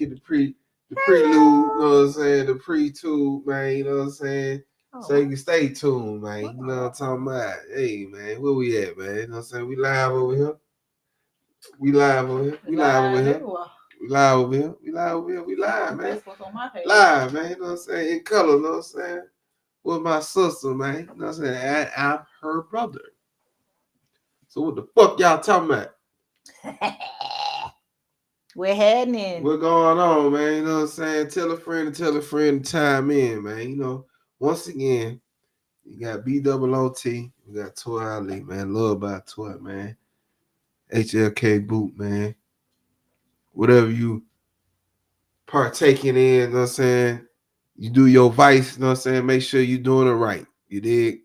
get the prelude, you know what I'm saying, the pre-tube, man, you know what I'm saying? So you can stay tuned, man. You know what I'm talking about? Hey, man, where we at, man? You know what I'm saying? We live over here. We live over here. We live over here. We live over here. We live over here. We live, man. That's what's on my page. Live, man. You know what I'm saying? In color, you know what I'm saying? With my sister, man. You know what I'm saying? And I'm her brother. So what the fuck y'all talking about? We're heading in. What's going on, man? You know what I'm saying? Tell a friend to chime in, man. You know, once again, you got BOOT. We got Toy Ali, man. Love by Toy, man. HLK Boot, man. Whatever you partaking in, you know what I'm saying? You do your vice, you know what I'm saying? Make sure you're doing it right. You dig?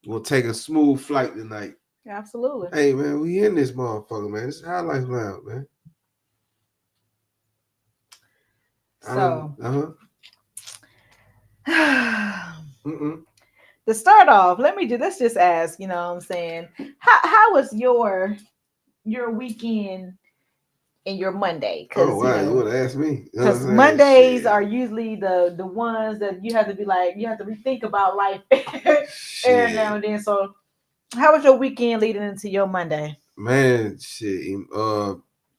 We'll take a smooth flight tonight. Absolutely. Hey, man, we in this motherfucker, man. This is High Life Lounge, man. So, to start off, let's just ask, you know what I'm saying? How was your weekend and your Monday? Oh, wow, you want to ask me? Because Mondays are usually the ones that you have to be like, you have to rethink about life every now and then. So, how was your weekend leading into your Monday? Man, shit.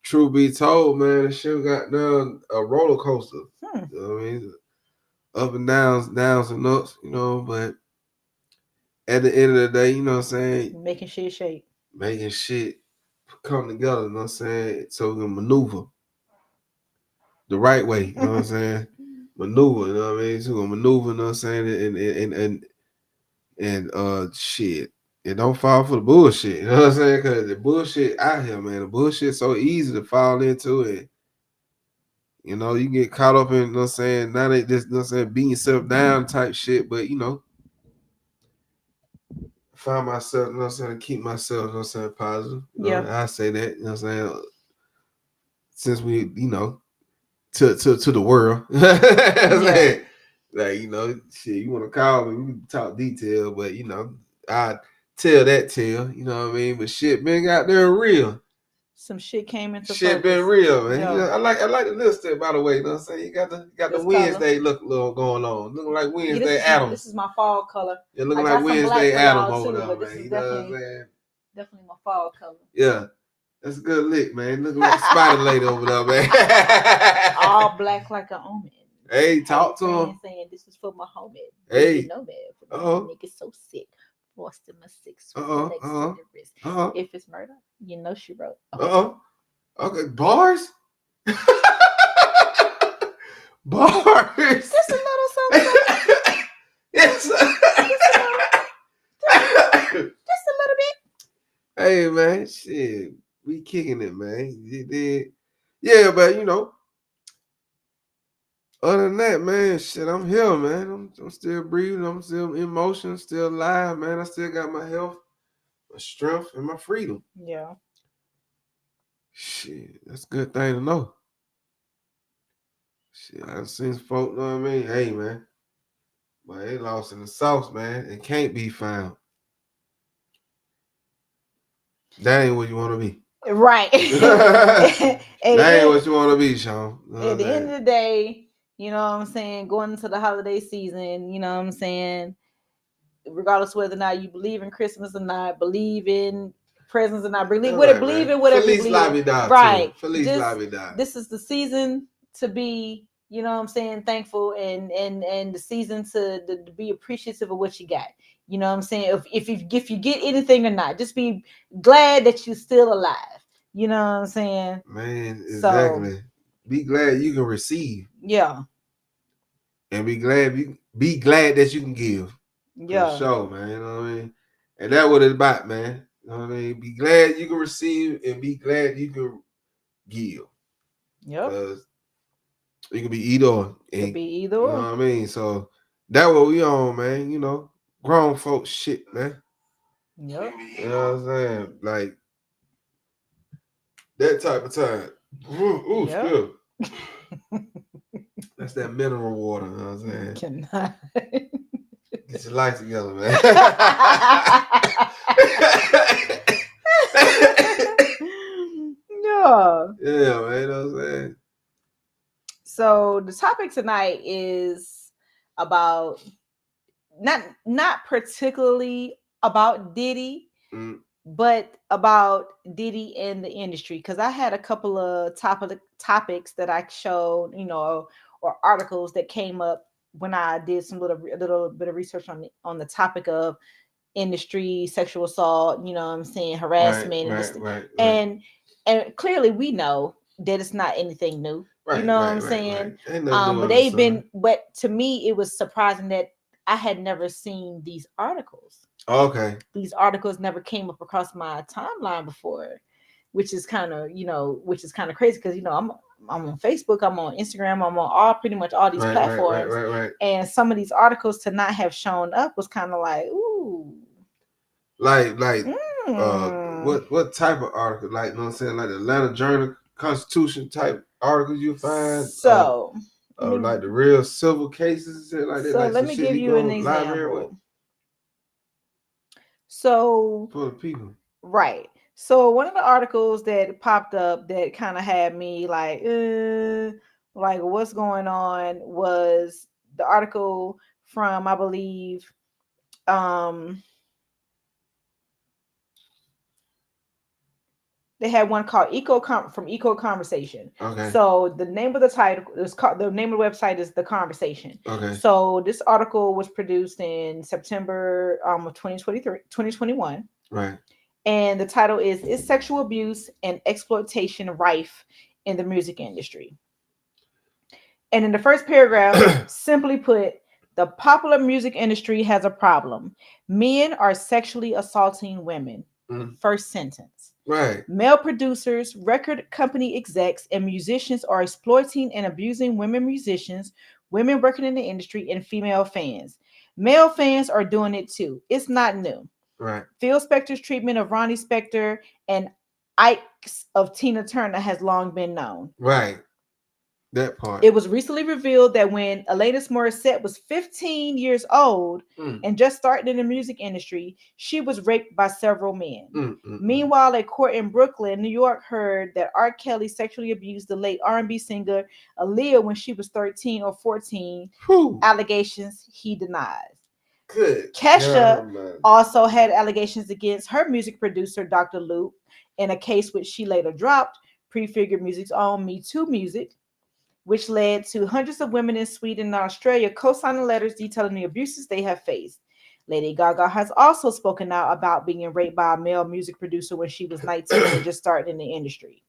Truth be told, man, the shit got done a roller coaster. You know what I mean? Up and downs and ups, you know, but at the end of the day, you know what I'm saying? Making shit shake. Making shit come together, you know what I'm saying? So we can maneuver the right way, you know what I'm saying? Maneuver, you know what I mean? So we're gonna maneuver, you know what I'm saying? And shit. And don't fall for the bullshit, you know what I'm saying? Because the bullshit out here, man, the bullshit so easy to fall into it. You know, you get caught up in, you know what I'm saying, not just, you know what I'm saying, beating yourself down type shit, but, you know, find myself, you know what I'm saying, keep myself, you know what I'm saying, positive. You know, I say that, you know what I'm saying, since we, you know, to the world. Like, you know, shit, you want to call me, we can talk detail, but, you know, I tell that tale, you know what I mean? But shit been out there real. Some shit came into shit focus. Been real, man. You know, I like the lipstick, by the way. You know what I'm saying? You got the Wednesday look little going on. Looking like Wednesday Addams. This is my fall color. Yeah, looking like Wednesday Addams over there, but man. this is you know what I'm saying? Definitely my fall color. Yeah. That's a good lick, man. Looking like Spider Lady over there, man. All black like an omen. Hey, talk to him. Saying this is for my homie. Hey. You know that. For niggas so sick. Forced in my six. If it's murder, you know she wrote. Okay, bars? Bars. Just a little something. Yes. Just a little bit. Hey, man, shit. We kicking it, man. Yeah, but, you know, other than that, man, shit, I'm here, man. I'm still breathing. I'm still in motion, still alive, man. I still got my health, my strength, and my freedom. Yeah. Shit, that's a good thing to know. Shit, I've seen folk, know what I mean? Hey, man. But they lost in the sauce, man. It can't be found. That ain't what you want to be. Right. That ain't what you want to be, Sean. At the end of the day, you know what I'm saying, going into the holiday season, you know what I'm saying, regardless of whether or not you believe in Christmas or not, believe in presents or not, believe in whatever you believe. Right. This is the season to be, you know what I'm saying, thankful and the season to be appreciative of what you got. You know what I'm saying? If you get anything or not, just be glad that you're still alive. You know what I'm saying? Man, exactly. So, be glad you can receive. Yeah. And be glad that you can give. Yeah. For sure, man. You know what I mean? And that's what it's about, man. You know what I mean? Be glad you can receive and be glad you can give. Yep. Because it can be either or. It can be either or. You know what I mean? So that's what we on, man. You know, grown folks shit, man. Yep. You know what I'm saying? Like that type of time. Ooh, yep. That's that mineral water, you know what I'm saying? Cannot. Get your life together, man. Yeah. Yeah, man, you know what I'm saying? So the topic tonight is about not particularly about Diddy, Mm, but about Diddy and the industry. Because I had a couple of topics that I showed, or articles that came up when I did some little bit of research on the topic of industry, sexual assault, what I'm saying, right, harassment, and right, this, right, right, and clearly we know that it's not anything new. You right, know what I'm right, right, right. saying? Ain't nothing new But under the they've sun. been, but to me, it was surprising that I had never seen these articles. Okay. These articles never came up across my timeline before, which is kind of, crazy because I'm on Facebook, I'm on Instagram, I'm on pretty much all these Right, right, right, platforms, right, right. and some of these articles to not have shown up was kind of like, ooh. Like Mm. what type of article? Like, you know what I'm saying? Like the Atlanta Journal Constitution type articles you find So let me like the real civil cases and shit like that, so like let some me shit give you you go an to the library with example. So for the people. right. So one of the articles that popped up that kind of had me like what's going on was the article from, I believe, um they had one called Eco Conversation. Okay. So the name of the title is called, the name of the website is The Conversation. Okay. So this article was produced in September of 2023, 2021. Right. And the title is Sexual Abuse and Exploitation Rife in the Music Industry? And in the first paragraph, simply put, the popular music industry has a problem. Men are sexually assaulting women. Mm. First sentence. Right. Male producers, record company execs, and musicians are exploiting and abusing women musicians, women working in the industry, and female fans. Male fans are doing it too. It's not new. Right. Phil Spector's treatment of Ronnie Spector and Ike's of Tina Turner has long been known. Right. That part. It was recently revealed that when Alanis Morissette was 15 years old and just starting in the music industry, she was raped by several men. Meanwhile, a court in Brooklyn, New York, heard that R. Kelly sexually abused the late R&B singer Aaliyah when she was 13 or 14. Whew. Allegations he denies. Good. Kesha God, also had allegations against her music producer, Dr. Luke, in a case which she later dropped, Prefigured Music's own Me Too Music, which led to hundreds of women in Sweden and Australia co-signing letters detailing the abuses they have faced. Lady Gaga has also spoken out about being raped by a male music producer when she was 19 and just starting in the industry.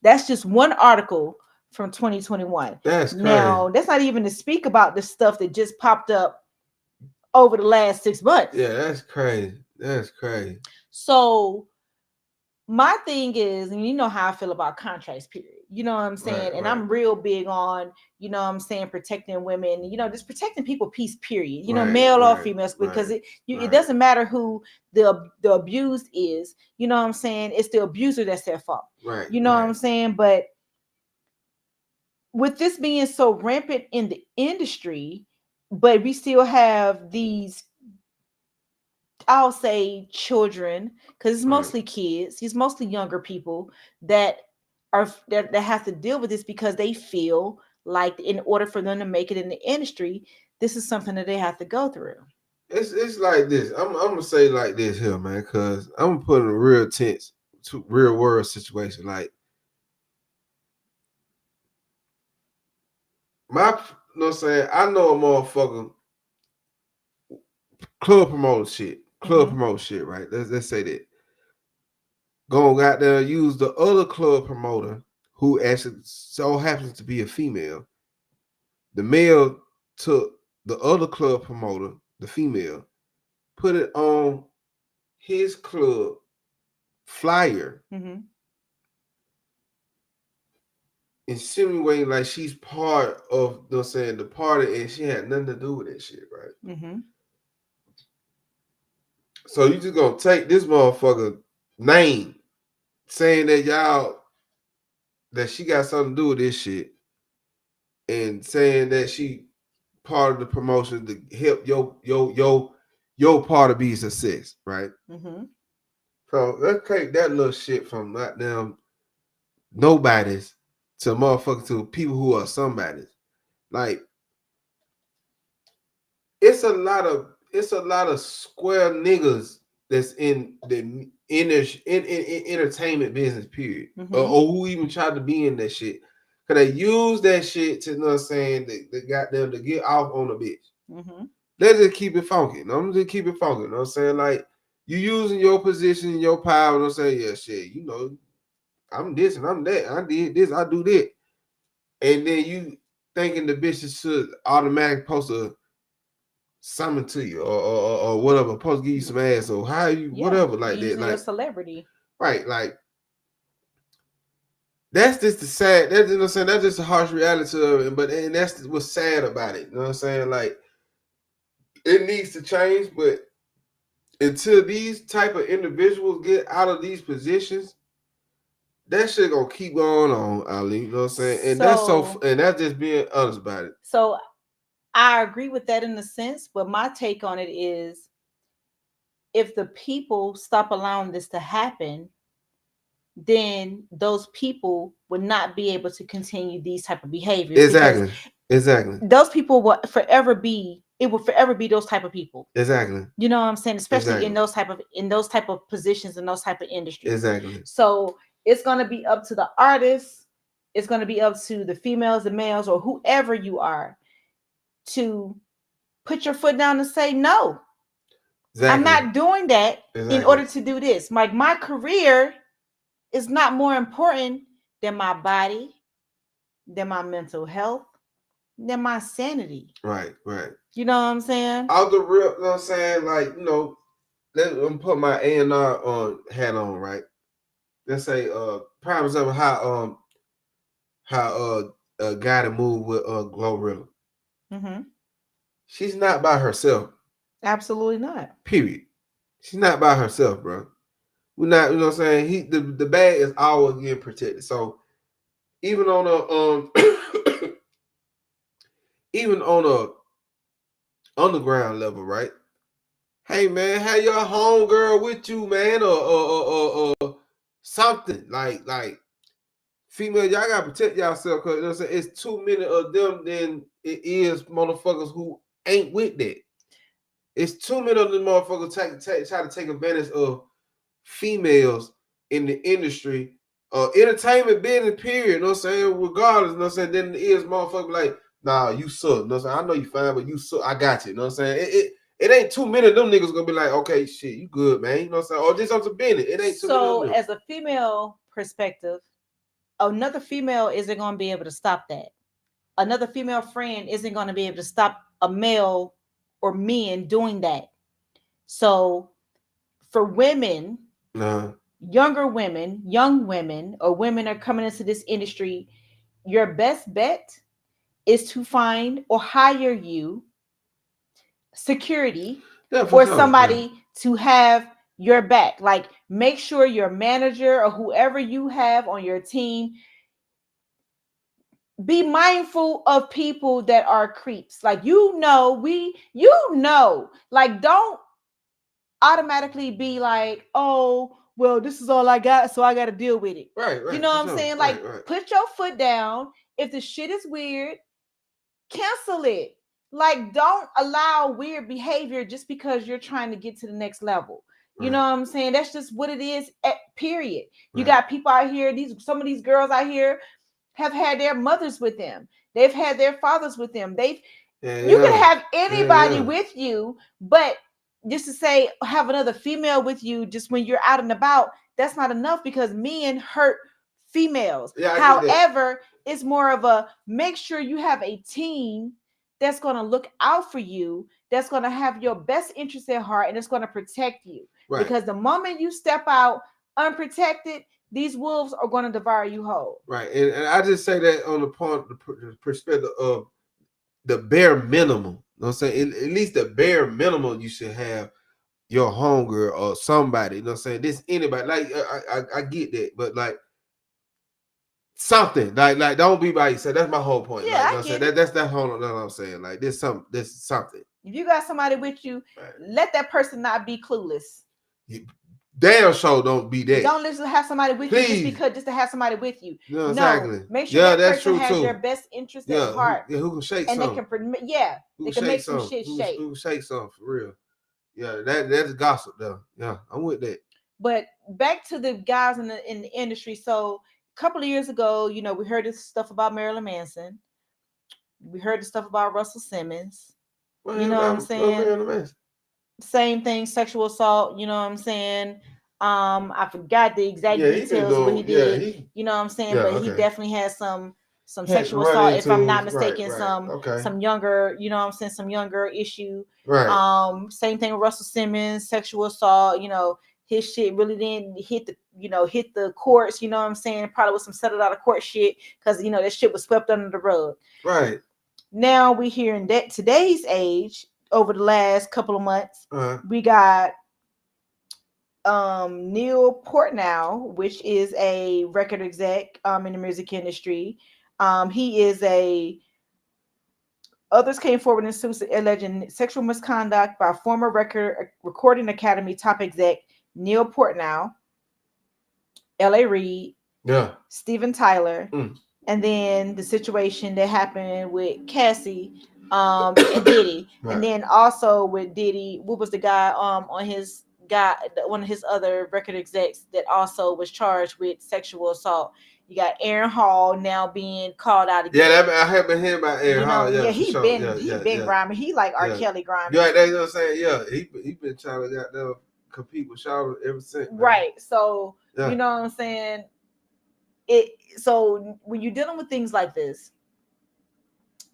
That's just one article from 2021. That's crazy. Now, that's not even to speak about the stuff that just popped up over the last 6 months. Yeah, that's crazy. That's crazy. So my thing is, and you know how I feel about contracts, period. You know what I'm saying? Right, and right. I'm real big on, protecting women, just protecting people, peace, period. Right, Male or right, females, because right, it doesn't matter who the abused is. You know what I'm saying? It's the abuser that's their fault. Right. You know what I'm saying? But with this being so rampant in the industry, but we still have these, I'll say, children, because it's mostly kids, it's mostly younger people that that have to deal with this because they feel like in order for them to make it in the industry, this is something that they have to go through. It's like this. I'm gonna say like this here, man, because I'm gonna put in a real tense, real world situation. Like you know what I'm saying? I know a motherfucker club promoter shit, promote shit, right? Let's say that. Go out there use the other club promoter who actually so happens to be a female. The male took the other club promoter, the female, put it on his club flyer, insinuating like she's part of, you know what I'm saying, the party, and she had nothing to do with that shit, right? So you just gonna take this motherfucker name, saying that she got something to do with this shit, and saying that she part of the promotion to help your part to be a success, right? So let's take that little shit from goddamn nobody's to motherfuckers, to people who are somebody. Like it's a lot of square niggas that's in the in entertainment business, period. Or who even tried to be in that shit. Cause they use that shit to, you know what I'm saying, they got them to get off on a bitch. Let's just keep it funky. I'm just keep it funky. You know what I'm saying? Like, you using your position, your power, you know what I'm saying? Yeah, shit, you know, I'm this and I'm that. I did this, I do that. And then you thinking the bitches should automatically post a something to you or whatever, supposed to give you some ass or how you whatever like you're that. using Like your celebrity. right, like that's just the sad, that's, you know what I'm saying, that's just a harsh reality of it. But and that's what's sad about it. You know what I'm saying? Like, it needs to change, but until these type of individuals get out of these positions, that shit gonna keep going on, Ali. You know what I'm saying? And that's just being honest about it. So I agree with that in a sense, but my take on it is, if the people stop allowing this to happen, then those people would not be able to continue these type of behaviors. Exactly. Those people will forever be, it will forever be those type of people. Exactly. You know what I'm saying? Especially in those type of positions, in those type of industries. Exactly. So it's gonna be up to the artists, it's gonna be up to the females, the males, or whoever you are, to put your foot down and say no. I'm not doing that in order to do this. Like, my career is not more important than my body, than my mental health, than my sanity. Right. You know what I'm saying? Out the real, you know what I'm saying? Like, you know, let me put my A&R on hat on, right? Let's say prime example how a guy to move with Glorilla. She's not by herself. Absolutely not. Period. She's not by herself, bro. We're not, you know what I'm saying? The bag is always getting protected. So even on a even on a underground level, right? Hey man, have your homegirl with you, man, or something like female. Y'all gotta protect yourself, cause you know what I'm saying, it's too many of them than it is motherfuckers who ain't with that. It's too many of them motherfuckers try to take advantage of females in the industry, entertainment business, period. You know what I'm saying? Regardless, you know what I'm saying? Then it is motherfucker like, nah, you suck. You know what I'm saying? I know you fine, but you suck. I got you. You know what I'm saying? It ain't too many of them niggas gonna be like, okay, shit, you good, man. You know what I'm saying? Or just on some business. It ain't too many of them. So, as a female perspective, another female isn't gonna be able to stop that. Another female friend isn't gonna be able to stop a male or men doing that. So, for women, younger women, young women, or women are coming into this industry, your best bet is to find or hire you security or somebody to have your back. Like, make sure your manager or whoever you have on your team, be mindful of people that are creeps. Like, like, don't automatically be like, oh, well, this is all I got, so I got to deal with it. Right. You know what I'm saying? Like, put your foot down. If the shit is weird, cancel it. Like, don't allow weird behavior just because you're trying to get to the next level. You know what I'm saying? That's just what it is, period. You got people out here, some of these girls out here have had their mothers with them. They've had their fathers with them. You can have anybody with you, but just to say have another female with you just when you're out and about, that's not enough, because men hurt females. However, it's more of a, make sure you have a team that's going to look out for you, that's going to have your best interest at heart, and it's going to protect you. Because the moment you step out unprotected, these wolves are going to devour you whole. Right. And I just say that on the perspective of the bare minimum. You know what I'm saying? At least the bare minimum, you should have your homegirl or somebody. You know what I'm saying? This anybody. Like, I get that, but like something. Like don't be by yourself. That's my whole point. Yeah, like, I get it. That's whole. That's what I'm saying. Like, there's something. If you got somebody with you, let that person not be clueless. damn sure don't be that. Don't listen to have somebody with you Please. just to have somebody with you. No, No, exactly. make sure Yeah, that that's person true has too. your best interest at Yeah, heart, who can shake and they some? can, yeah, Who they can can shake make some some? shit shake. Who can shake some for real? Yeah, that's gossip though. Yeah, I'm with that. But back to the guys in the industry. So a couple of years ago, we heard this stuff about Marilyn Manson. We heard the stuff about Russell Simmons. You know what I'm saying? Same thing, sexual assault. You know what I'm saying? I forgot the exact Yeah, he been details of what he doing. Yeah, did. You know what I'm saying? Yeah, But he okay. definitely had some Had to sexual run assault, if I'm into not mistaken, right. Okay. some younger, some younger issue. Right. Same thing with Russell Simmons, sexual assault. His shit really didn't hit the courts. You know what I'm saying? Probably with some settled out of court shit, because that shit was swept under the rug. Right. Now we hear in that today's age, over the last couple of months, we got Neil Portnow, which is a record exec in the music industry. He is others came forward in suits alleging sexual misconduct by former recording academy top exec Neil Portnow, L.A. Reid, Steven Tyler, and then the situation that happened with Cassie and Diddy. Right. And then also with Diddy, what was the guy on his guy, one of his other record execs that also was charged with sexual assault. You got Aaron Hall now being called out again. Yeah, I have been hearing about Aaron Hall. Yeah, he sure. been grimy. He like R. Kelly grimy. Yeah, that's what I'm saying. Yeah, he been trying to get them compete with Charlotte ever since. Man. Right. So you know what I'm saying. So when you're dealing with things like this,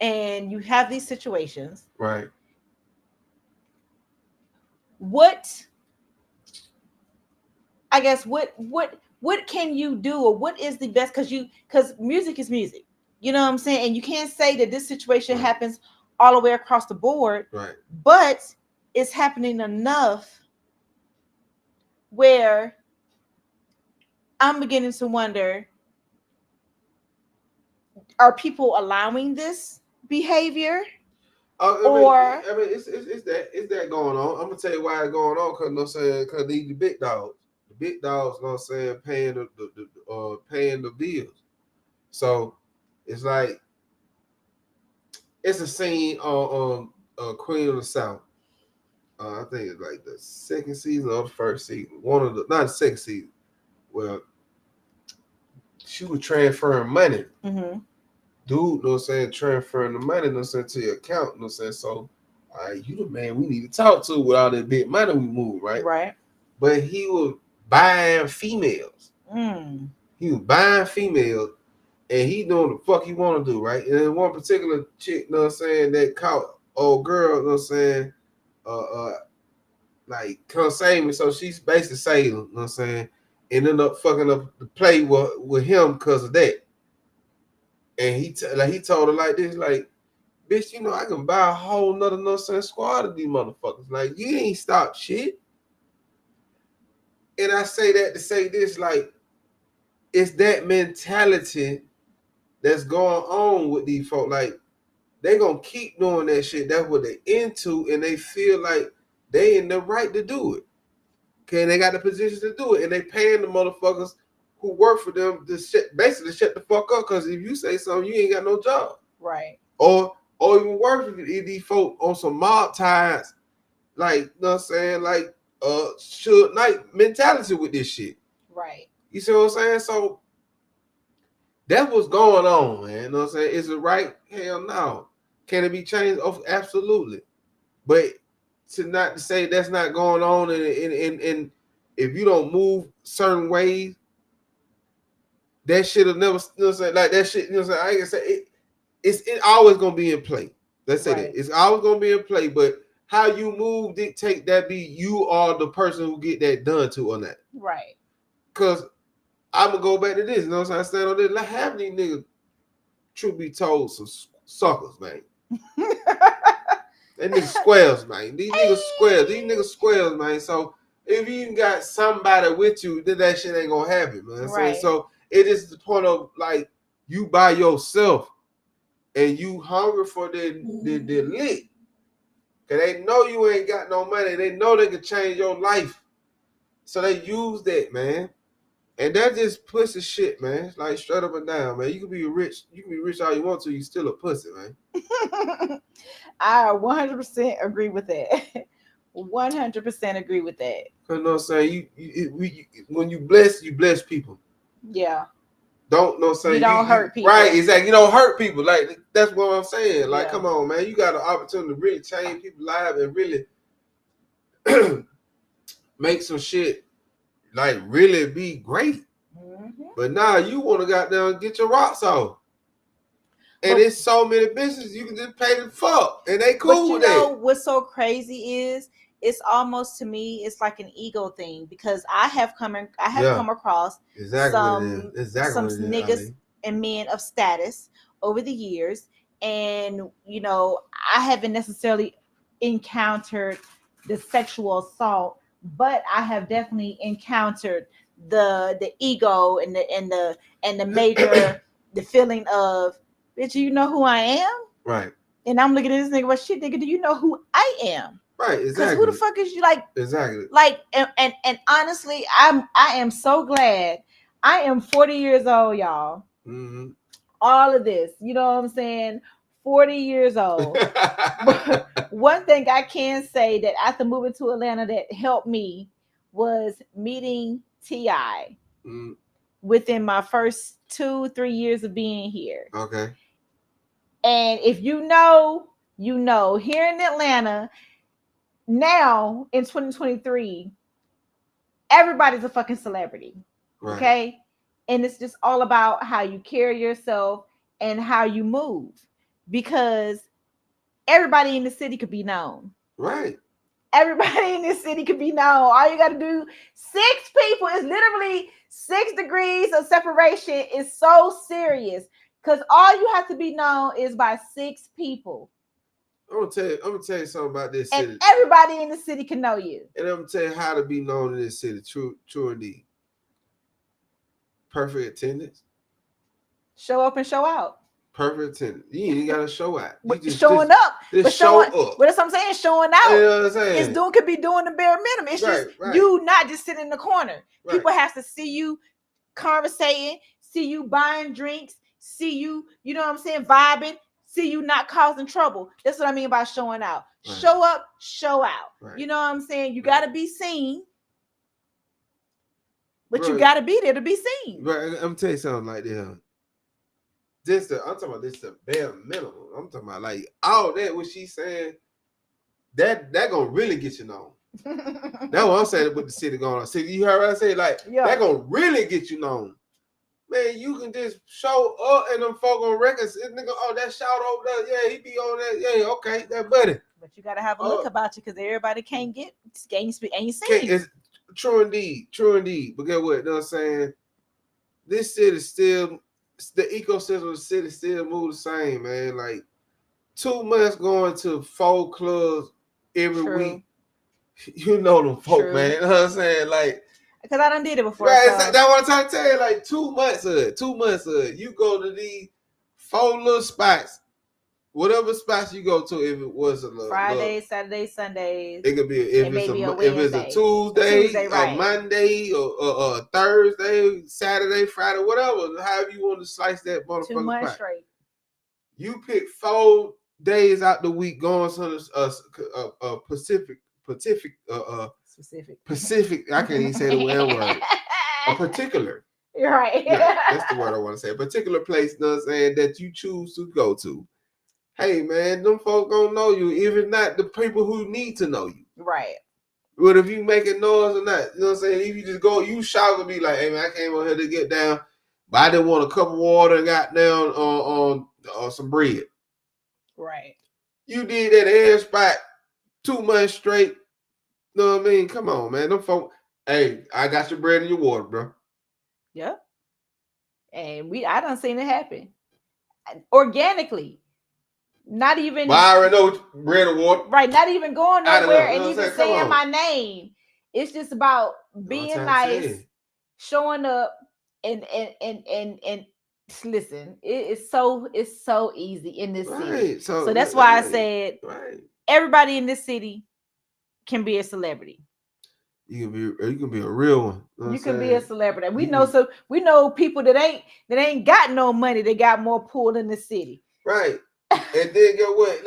and you have these situations, right? What can you do, or what is the best? Because music is music, you know what I'm saying, and you can't say that this situation happens all the way across the board, right? But it's happening enough where I'm beginning to wonder: are people allowing this behavior? It's that going on. I'm gonna tell you why it's going on. Because these the big dogs. The big dogs, paying paying the bills. So it's like it's a scene on Queen of the South. I think it's like the second season or the first season. Not the second season. Well, she was transferring money. Mm-hmm. Dude, transferring the money, to your account, So, all right, you the man we need to talk to with all that big money we move, right? Right. But he was buying females. He was buying females, and he doing the fuck he want to do, right? And then one particular chick, that caught old girl, like come save me. So she's basically saying, and ended up fucking up the play with him because of that. And he told her like this, like, bitch, I can buy a whole nother squad of these motherfuckers. Like, you ain't stopped shit. And I say that to say this, like, it's that mentality that's going on with these folks. Like, they gonna keep doing that shit. That's what they into, and they feel like they in the right to do it. Okay, and they got the position to do it, and they paying the motherfuckers who work for them to basically shut the fuck up. Because if you say something, you ain't got no job. Right. Or even worse, if these folk on some mob ties, like, you know what I'm saying, like Suge Knight mentality with this shit. Right. You see what I'm saying? So that's what's going on, man. You know what I'm saying? Is it right? Hell no. Can it be changed? Oh, absolutely. But to say that's not going on, and if you don't move certain ways, that shit will never, you know what I'm saying? Like that shit, you know what I'm saying? I ain't gonna say it always gonna be in play. Let's say that. It's always gonna be in play, but how you move dictate that be you are the person who get that done to or not. Right. Cause I'm gonna go back to this, you know what I'm saying? I stand on this. Like, half these niggas, truth be told, some suckers, man. They niggas squares, man. These niggas squares. These niggas squares, man. So if you got somebody with you, then that shit ain't gonna happen, man. Right. So it is the point of, like, you by yourself and you hungry for the lick. Cause they know you ain't got no money. They know they can change your life. So they use that, man. And that just pussy shit, man. Like straight up and down, man. You can be rich. You can be rich all you want to. You still a pussy, man. I 100% agree with that. 100% agree with that. You know what I'm saying? When you bless people. Yeah. Don't know You saying don't hurt people. right, exactly. You don't hurt people. Like that's what I'm saying. Like, Yeah. come on, man. You got an opportunity to really change people's lives and really make some shit like really be great. Mm-hmm. But now you want to go down and get your rocks off. And it's so many businesses you can just pay the fuck, and they cool with that. But you know what's so crazy is it's almost to me it's like an ego thing because I have come across some niggas and men of status over the years, and you know I haven't necessarily encountered the sexual assault, but I have definitely encountered the ego and the major the feeling of, bitch, you know who I am? Right. And I'm looking at this nigga, but shit, nigga, do you know who I am? Right, exactly. Because who the fuck is you like? Exactly. Like, and honestly, I am so glad. I am 40 years old, y'all. Mm-hmm. All of this, you know what I'm saying? 40 years old. One thing I can say that after moving to Atlanta that helped me was meeting T.I. Mm. Within my first 2-3 years of being here. Okay. And if you know, here in Atlanta, now in 2023, everybody's a fucking celebrity. Right. Okay. And it's just all about how you carry yourself and how you move. Because everybody in the city could be known. Right. Everybody in this city could be known. All you got to do, 6 people is literally 6 degrees of separation is so serious. Because all you have to be known is by 6 people. I'm gonna tell you something about this city. And everybody in the city can know you. And I'm gonna tell you how to be known in this city. True indeed. Perfect attendance. Show up and show out. Perfect attendance. You ain't gotta show out. You just showing up. Just show up. But that's what I'm saying. Showing out. You know what I'm saying? Could be doing the bare minimum. It's just you not just sitting in the corner. Right. People have to see you conversating, see you buying drinks, see you, you know what I'm saying, vibing, see you not causing trouble. That's what I mean by showing out. Right. Show up, show out. Right. You know what I'm saying? You got to be seen, but you got to be there to be seen. Right. I'm tell you something like that. I'm talking about this the bare minimum. I'm talking about like all that what she's saying. That gonna really get you known. That's what I'm saying with the city going on. See, you heard what I say? Like that gonna really get you known. Man, you can just show up and them folk on records. Nigga, oh, that shout over there, yeah, he be on that, yeah, okay, that buddy. But you gotta have a look about you because everybody can't seen. It's true indeed. But get what? You know what I'm saying? This city still, the ecosystem of the city still move the same, man. Like 2 months going to 4 clubs every week. You know them folk, man. You know what I'm saying? Like, because I done did it before. Right, so. That's what I'm trying to tell you. Like 2 months of it. 2 months of it. You go to these 4 little spots. Whatever spots you go to, if it was a little Fridays, Saturdays, Sundays. It could be if it's a Tuesday, right. A Monday, or a Thursday, Saturday, Friday, whatever. However you want to slice that motherfucker. 2 months straight. You pick 4 days out the week going to Pacific. I can't even say the word. A particular. You're right. Yeah, that's the word I want to say. A particular place, you know what I'm saying, that you choose to go to. Hey, man, them folks gonna know you, even not the people who need to know you. Right. But if you making noise or not, you know what I'm saying? If you just go, you shout and be like, hey, man, I came over here to get down, but I didn't want a cup of water and got down on some bread. Right. You did that air spot 2 months straight. You know what I mean? Come on, man. Them folks, hey, I got your bread and your water, bro. Yep. And I done seen it happen. Organically. Not even. Well, I already know bread and water. Right. Not even going nowhere and even saying my name. It's just about being nice, showing up, and listen. It's so easy in this city. So that's why I said everybody in this city can be a celebrity. you can be a real one. You know what I'm You can be a saying? celebrity. We You know can, so we know people that ain't got no money. They got more pull in the city. right. And then get what?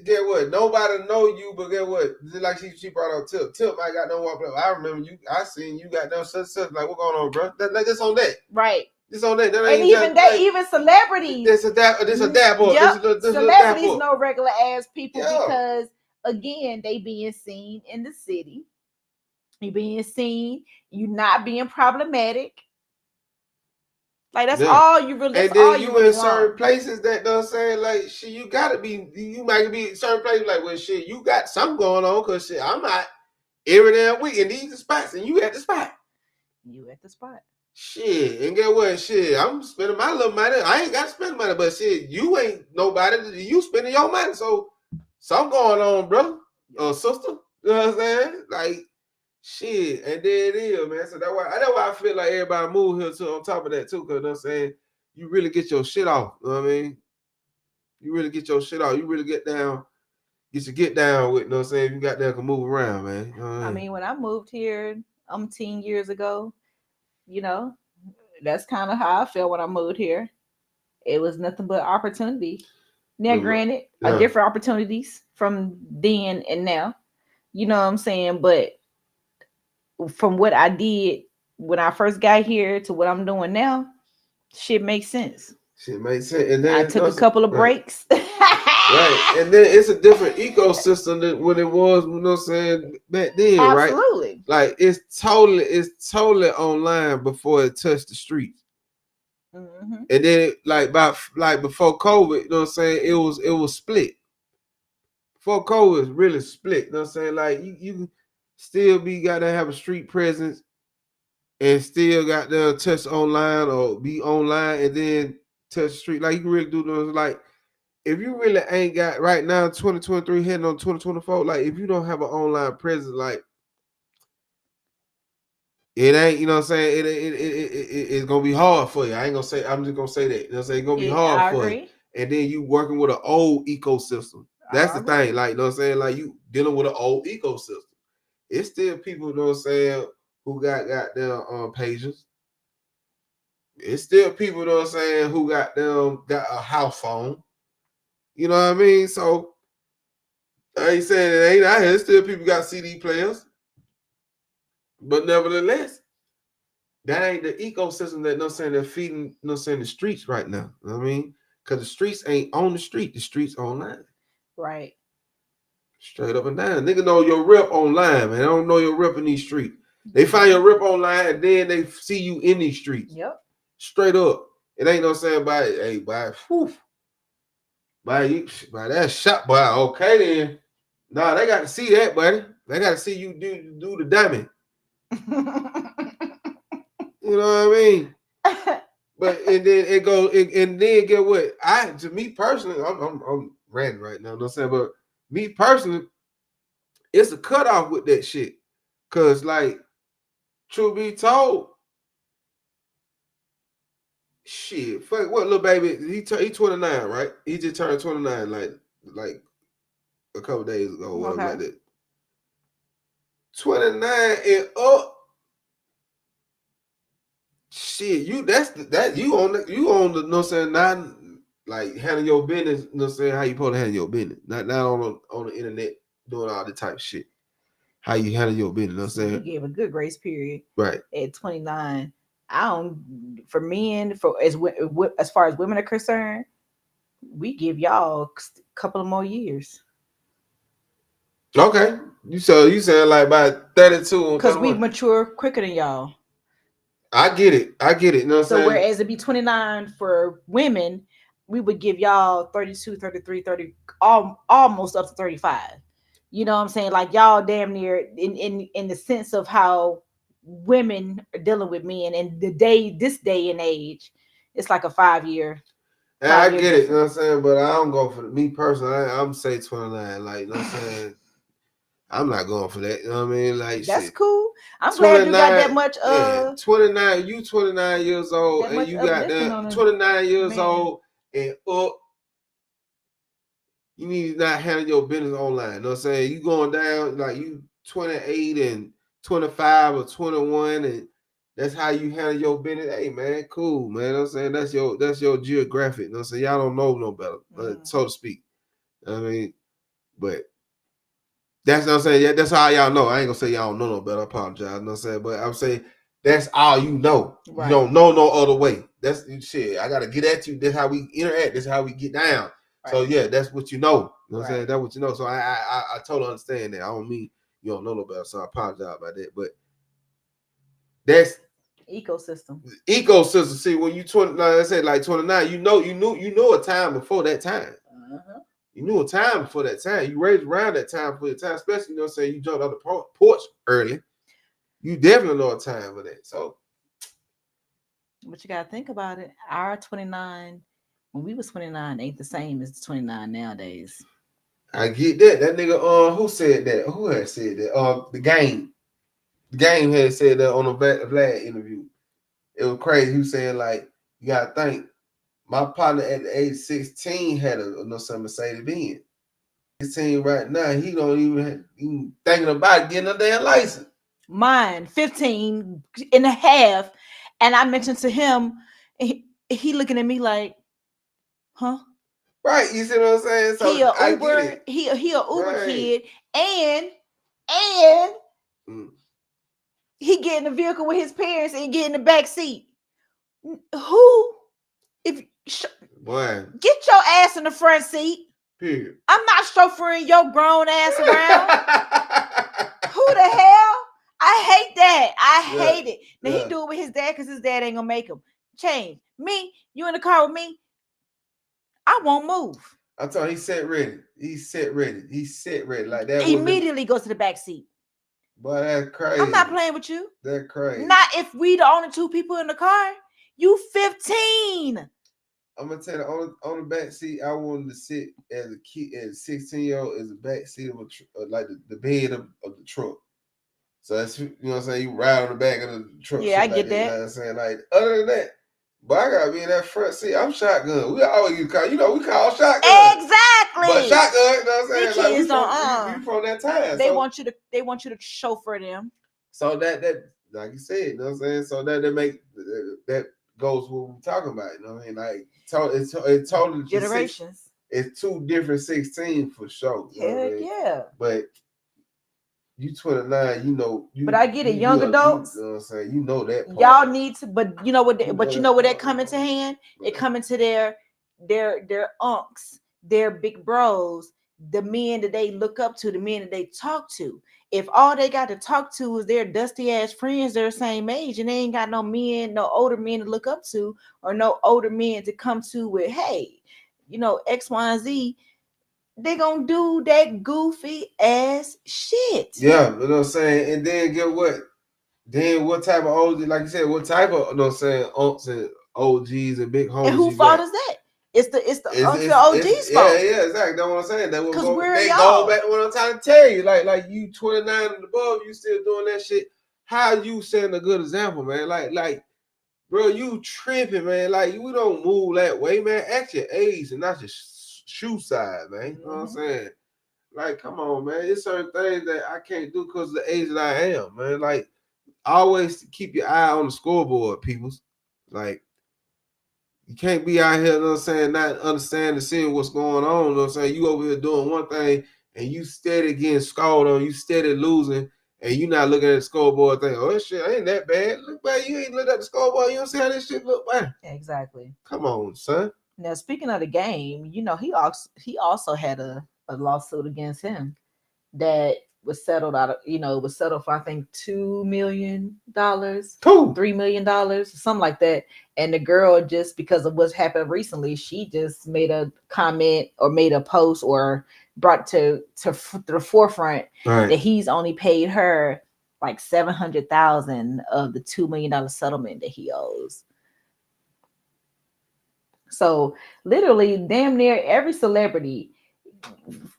Get what? Nobody know you, but get what? Just like she brought up Tip. Tip, I got no one. I remember you. I seen you got no such. Like what going on, bro? That's on that. Right. This on that. That And ain't even just they, like even celebrities. this a dap. This a dap up. Yep. This a dap Celebrities up. know regular ass people Yeah. because again, they being seen in the city. You being seen, you not being problematic. Like that's Yeah. all you really. That's And all then you you really in certain want. places that don't say like shit. You gotta be. You might be in certain places like well shit. You got something going on because shit. I'm not every damn week in these spots and you at the spot. You at the spot. Shit, and get what? Shit, I'm spending my little money. I ain't got to spend money, but shit, you ain't nobody. You spending your money, so something going on, brother or sister. You know what I'm saying? Like shit, and there it is, man. So that's why I feel like everybody move here too. On top of that too, because you know what I'm saying you really get your shit off. You know what I mean? You really get your shit off. You really get down. Get down with. You know what I'm saying? You got there can move around, man. You know what I I mean? mean, when I moved here 10 years ago, you know, that's kind of how I felt when I moved here. It was nothing but opportunity. Now, granted, Yeah. different opportunities from then and now. You know what I'm saying? But from what I did when I first got here to what I'm doing now, shit makes sense. Shit makes sense. And I then took a couple of right. breaks. Right. And then it's a different ecosystem than when it was, you know what I'm saying, back then, right? Absolutely. Like it's totally online before it touched the streets. Mm-hmm. And then like before COVID, you know what I'm saying, it was split. Before COVID was really split, you know what I'm saying? Like you still gotta have a street presence and still got to touch online or be online and then touch the street. Like you really do those like if you really ain't got right now 2023 heading on 2024, like if you don't have an online presence, like it ain't, you know what I'm saying, it's gonna be hard for you. I ain't gonna say I'm just gonna say that. You know what I'm saying? It's gonna be hard I for you. agree. And then you working with an old ecosystem. That's I the agree. thing. Like, you know what I'm saying? Like you dealing with an old ecosystem. It's still people, you know what I'm saying, who got their pages. It's still people, you know what I'm saying, who got a house phone. You know what I mean? So I ain't saying it ain't out here. Still people got CD players. But nevertheless, that ain't the ecosystem that no saying they're feeding no saying the streets right now. You know what I mean? Because the streets ain't on the streets online. Right. Straight up and down. Nigga know your rep online, man. They don't know your rep in these streets. They find your rep online and then they see you in these streets. Yep. Straight up. It ain't no saying by hey, by that shot, boy. Okay then. Nah, they got to see that, buddy. They got to see you do the diamond. You know what I mean? But and then it goes and then get what to me personally, I'm ranting right now. You know what I'm saying? But me personally, it's a cutoff with that shit. Cause like, truth be told, shit, fuck what little baby, he 29, right? He just turned 29 like a couple days ago, or whatever like that. 29 and up. Shit, you on the you know what I'm saying, not like handling your business, you know what I'm saying, how you supposed to handle your business. Not on the internet doing all the type of shit. How you handle your business, you know what I'm So you saying? gave a good grace period. Right. At 29. I don't for men for as far as women are concerned, we give y'all a couple of more years. Okay. You saying like by 32 or Because we 31. mature quicker than y'all. I get it. You know what I'm So saying? whereas it'd be 29 for women, we would give y'all 32, 33, 30, almost up to 35. You know what I'm saying? Like y'all damn near in the sense of how women are dealing with men and this day and age, it's like a 5 year. Yeah, I get it, you know what I'm saying? But I don't go for me personally. I'm say 29. Like, you know what I'm saying? I'm not going for that. You know what I mean? Like That's shit. cool. I'm glad you got that much 29, you 29 years old that and much you got uplifting on that a 29 years man. old and up, you need to not handle your business online. You know what I'm saying? You going down like you 28 and 25 or 21, and that's how you handle your business. Hey man, cool, man. You know what I'm saying that's your geographic. You know what I'm saying? Y'all don't know no better, so to speak. I mean, but that's what I'm saying. Yeah, that's how y'all know. I ain't gonna say y'all don't know no better. I apologize. You know what I'm saying? But I'm saying that's all you know. Right. You don't know no other way. That's shit. I gotta get at you. That's how we interact. That's how we get down. Right. So yeah, that's what you know. You know what I'm saying? That's what you know. So I totally understand that. I don't mean you don't know no better. So I apologize about that. But that's ecosystem. Ecosystem. See, when you 29, I said like 29, you know a time before that time. You knew a time before that time. You raised around that time for your time, especially, you know what I'm saying, you jumped on the porch early. You definitely know a time for that. So, but you gotta think about it. Our 29, when we was 29, ain't the same as the 29 nowadays. I get that. That nigga, who said that? Who had said that? The game. The game had said that on a Vlad interview. It was crazy. He was saying, like, you gotta think, my partner at the age 16 had some Mercedes Benz. 16 right now, he don't even thinking about getting a damn license. Mine, 15 and a half. And I mentioned to him, he looking at me like, huh? Right, you see what I'm saying? So he a Uber, he a Uber right. Kid, and he get in the vehicle with his parents and get in the back seat. Who? If boy, get your ass in the front seat. Period. I'm not chauffeuring your grown ass around. Who the hell? I hate that. I hate it. Now he do it with his dad because his dad ain't gonna make him change. Me, you in the car with me, I won't move. I told him he's set ready. He's set ready. He's set ready. Like that. Immediately goes to the back seat. Boy, that's crazy. I'm not playing with you. That's crazy. Not if we the only two people in the car. You 15. I'm gonna tell you, on the back seat, I wanted to sit as a kid, as a 16-year-old, as a back seat of like the bed of the truck. So that's, you know what I'm saying, you ride on the back of the truck. Yeah, I get that. You know what I'm saying? Like, other than that, but I gotta be in that front seat. I'm shotgun. We always use we call shotgun. Exactly. But shotgun, you know what I'm saying? The kids we from that time. They want you to chauffeur them. So that like you said, you know what I'm saying? So that make that goes what we're talking about, you know what I mean? Like it's totally generations. It's two different 16 for sure. You know what I mean? Yeah. But you 29, you know. But I get it, young adults. You know what I'm saying? You know that part. Y'all need to, but you know what? You know where that come into hand? It come into their unks, their big bros, the men that they look up to, the men that they talk to. If all they got to talk to is their dusty ass friends, they're the same age, and they ain't got no older men to look up to, or no older men to come to with, hey, you know, X, Y, and Z. They gonna do that goofy ass shit. Yeah, you know what I'm saying? And then get what? Then what type of OG, like you said, what type of, you know what I'm saying, unks and OGs and big homies? And who fault is that? It's the OG's fault. Yeah, exactly. That's what I'm saying. That because they go back to what I'm trying to tell you. Like you 29 and above, you still doing that shit. How you setting a good example, man? Like, bro, you tripping, man. Like, we don't move that way, man. At your age and not your shoe size, man. You know what I'm saying? Like, come on, man. It's certain things that I can't do because of the age that I am, man. Like, always keep your eye on the scoreboard, peoples. Like, you can't be out here, you know what I'm saying, not understanding, seeing what's going on, you know what I'm saying? You over here doing one thing and you steady getting scored on, you steady losing, and you not looking at the scoreboard thinking, oh, this shit ain't that bad. Look, man, you ain't look at the scoreboard, you don't see how this shit look, man. Exactly. Come on, son. Now, speaking of the game, you know, he also had a lawsuit against him that was settled was settled for I think $2 million, $3 million, something like that. And the girl, just because of what's happened recently, she just made a comment or made a post or brought to the forefront that he's only paid her like $700,000 of the $2 million settlement that he owes. So literally, damn near every celebrity,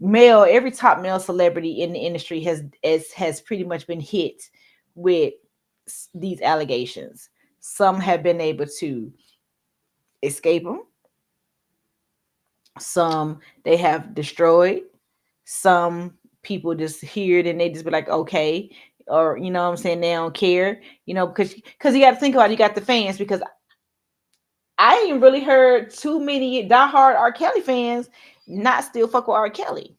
every top male celebrity in the industry has pretty much been hit with these allegations. Some have been able to escape them. Some they have destroyed. Some people just hear it and they just be like, okay, or you know what I'm saying, they don't care, you know, because you got to think about it, you got the fans, because I ain't really heard too many diehard R. Kelly fans not still fuck with R. Kelly.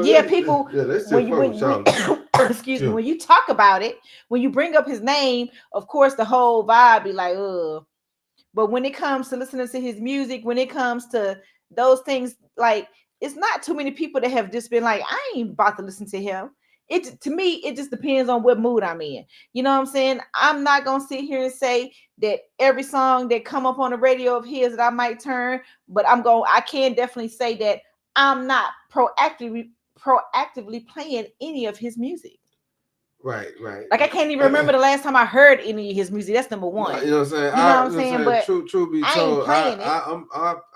Yeah, people, Yeah, they still when you fuck with when y'all though. excuse me, Sure. when you talk about it, when you bring up his name, of course the whole vibe be like, ugh. But when it comes to listening to his music, when it comes to those things, like it's not too many people that have just been like, I ain't about to listen to him. It to me, it just depends on what mood I'm in. You know what I'm saying? I'm not gonna sit here and say that every song that come up on the radio of his that I might turn, but I can definitely say that I'm not proactively playing any of his music. Right, right. Like I can't even remember the last time I heard any of his music. That's number No, one. you know what I'm saying. You know what You I'm know what saying? I'm saying. But True be I ain't told, playing it.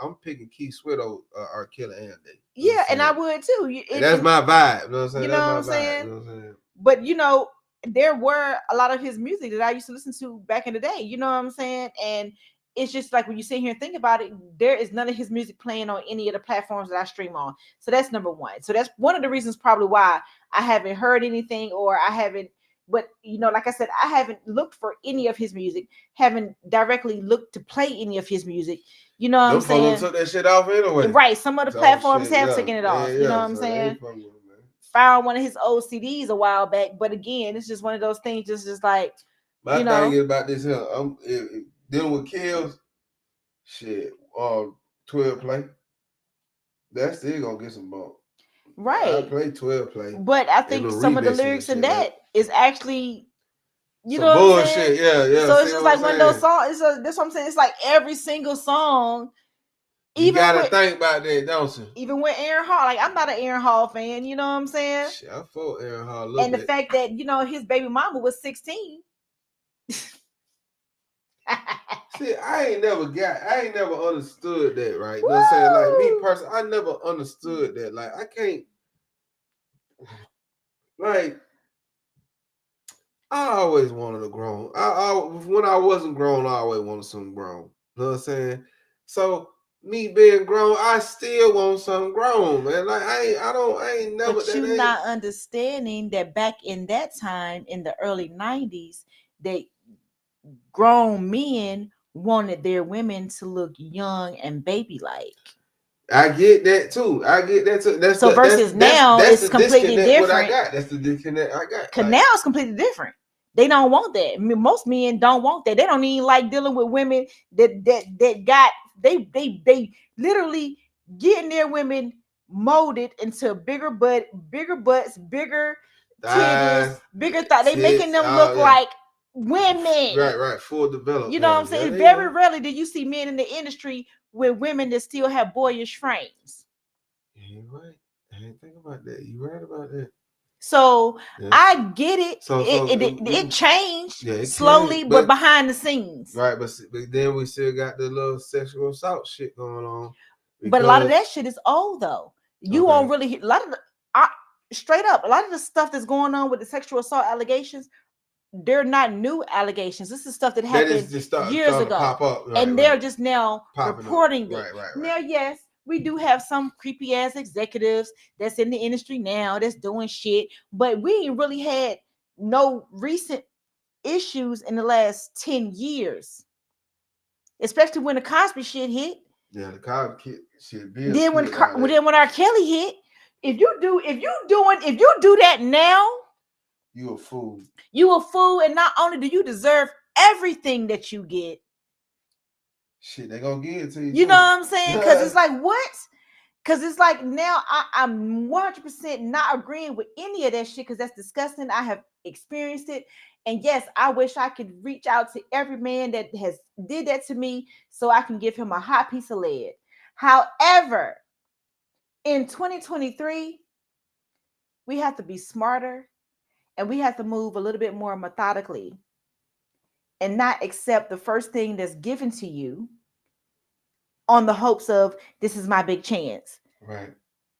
I'm picking Keith Sweat over R. Kelly and Day. You know Yeah, what I'm and I saying? would too. And that's my vibe. You know what I'm saying? You know That's what my I'm vibe. You saying? know what I'm saying? But you know, there were a lot of his music that I used to listen to back in the day. You know what I'm saying? And it's just like when you sit here and think about it, there is none of his music playing on any of the platforms that I stream on. So that's number one. So that's one of the reasons probably why I haven't heard anything, or I haven't. But you know, like I said, I haven't looked for any of his music, haven't directly looked to play any of his music. You know what I'm Them folks saying? took that shit off anyway. Right. Some of the So platforms shit, have yeah, taken it yeah, off. You know what yeah. I'm So they saying? ain't fucking with him, man. Found one of his old CDs a while back, but again, it's just one of those things. Just like, My you thing know, is about this here. I'm dealing with kills. Shit, 12 play. That's still gonna get some bump. I right. play 12 play But I and the think some of the remixes and lyrics in shit like that is actually, you know some what I'm saying? bullshit. Yeah, yeah. So it's See just what I'm like one of those saying? songs. That's what I'm saying. It's like every single song, You even gotta with think about that, don't you? Aaron Hall. Like I'm not an Aaron Hall fan. You know what I'm saying? Shit, I fought Aaron Hall a little And the bit. fact that his baby mama was 16. See, I ain't never understood that, right? You know what I'm saying? Like me Woo! personally, I never understood that. Like I can't, like I always wanted a grown. When I wasn't grown, I always wanted something grown. You know what I'm saying? So me being grown, I still want something grown, man. Like I ain't never But that you ain't. not understanding that back in that time in the early 90s, that grown men wanted their women to look young and baby like. I get that too. I get that too. So versus now That's it's the completely disconnect. What I different. got. That's the disconnect I got. Cause Like now it's completely different. They don't want that. I mean, most men don't want that. They don't even like dealing with women that got they literally getting their women molded into bigger butts, bigger titties, thighs, bigger thigh. They making tits. them Oh look yeah. like women. Right. Full developed. You know what Yeah, I'm yeah, saying? they Very are. rarely do you see men in the industry with women that still have boyish frames. Yeah, you right. I didn't think about that. You right about that. So Yeah. I get it. So It changed yeah, it slowly, changed, but but behind the scenes. right, but then we still got the little sexual assault shit going on But a lot of because that shit is old though. You okay, won't really a lot of I, straight up. A lot of the stuff that's going on with the sexual assault allegations, they're not new allegations. This is stuff that that happened is just years starting to ago, pop up. Right, and they're right, just now popping up. reporting it. Right. Now, yes, we do have some creepy ass executives that's in the industry now that's doing shit, but we ain't really had no recent issues in the last 10 years, especially when the Cosby shit hit. Yeah, the college kid shit, Bill Then killed all that. when R. Kelly hit, if you do that now, You a fool. you a fool, and not only do you deserve everything that you get, Shit, they gonna give it to you you know too. what I'm saying? Because it's like what? Because it's like now I'm 100% not agreeing with any of that shit because that's disgusting. I have experienced it. And yes, I wish I could reach out to every man that has did that to me so I can give him a hot piece of lead. However, in 2023, we have to be smarter and we have to move a little bit more methodically and not accept the first thing that's given to you on the hopes of this is my big chance. Right.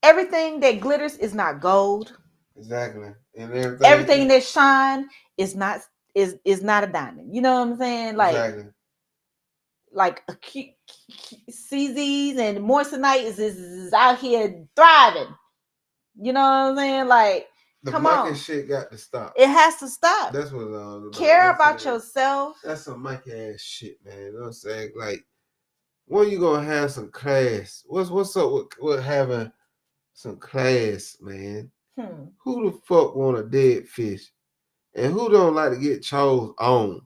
Everything that glitters is not gold. Exactly. And everything. Everything that shine is not a diamond. You know what I'm saying? Exactly. Like a CZs and moissanite is out here thriving. You know what I'm saying? Like The Come monkey on. shit got to stop. It has to stop. That's what it's all about. You know Care what I'm about saying? yourself. That's some monkey ass shit, man. You know what I'm saying? Like, when you gonna have some class? What's up with having some class, man? Who the fuck want a dead fish? And who don't like to get chose on?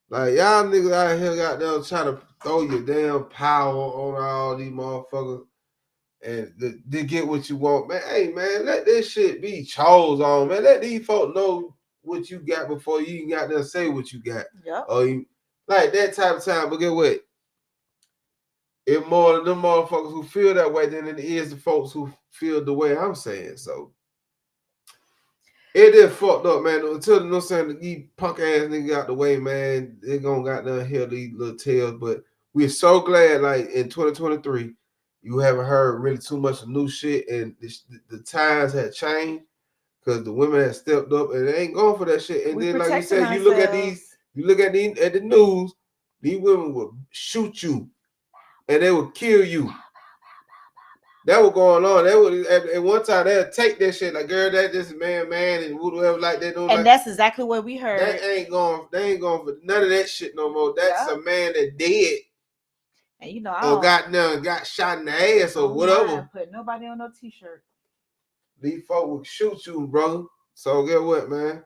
Like, y'all niggas out here got them trying to throw your damn power on all these motherfuckers and to get what you want, man. Hey, man, let this shit be chose on, man. Let these folks know what you got before you even got to say what you got. Yep. Or you, like that type of time. But get what? It more than them motherfuckers who feel that way than it is the folks who feel the way I'm saying. So it is fucked up, man. Until you know what I'm saying, these punk ass niggas out the way, man, they gonna got down here these little tales. But we're so glad, like in 2023, you haven't heard really too much of new shit, and the times had changed because the women had stepped up and they ain't going for that shit. And We then, like you protecting said, you look at ourselves. these at the news, these women will shoot you and they will kill you. That was going on. That was at one time they'll take that shit like, girl, that just man, and whatever like that. And like, that's exactly what we heard. They ain't going for none of that shit no more. That's a man that dead. And you know, I or got shot in the ass or whatever. Put nobody on no t-shirt. These folk will shoot you, brother. So get what, man?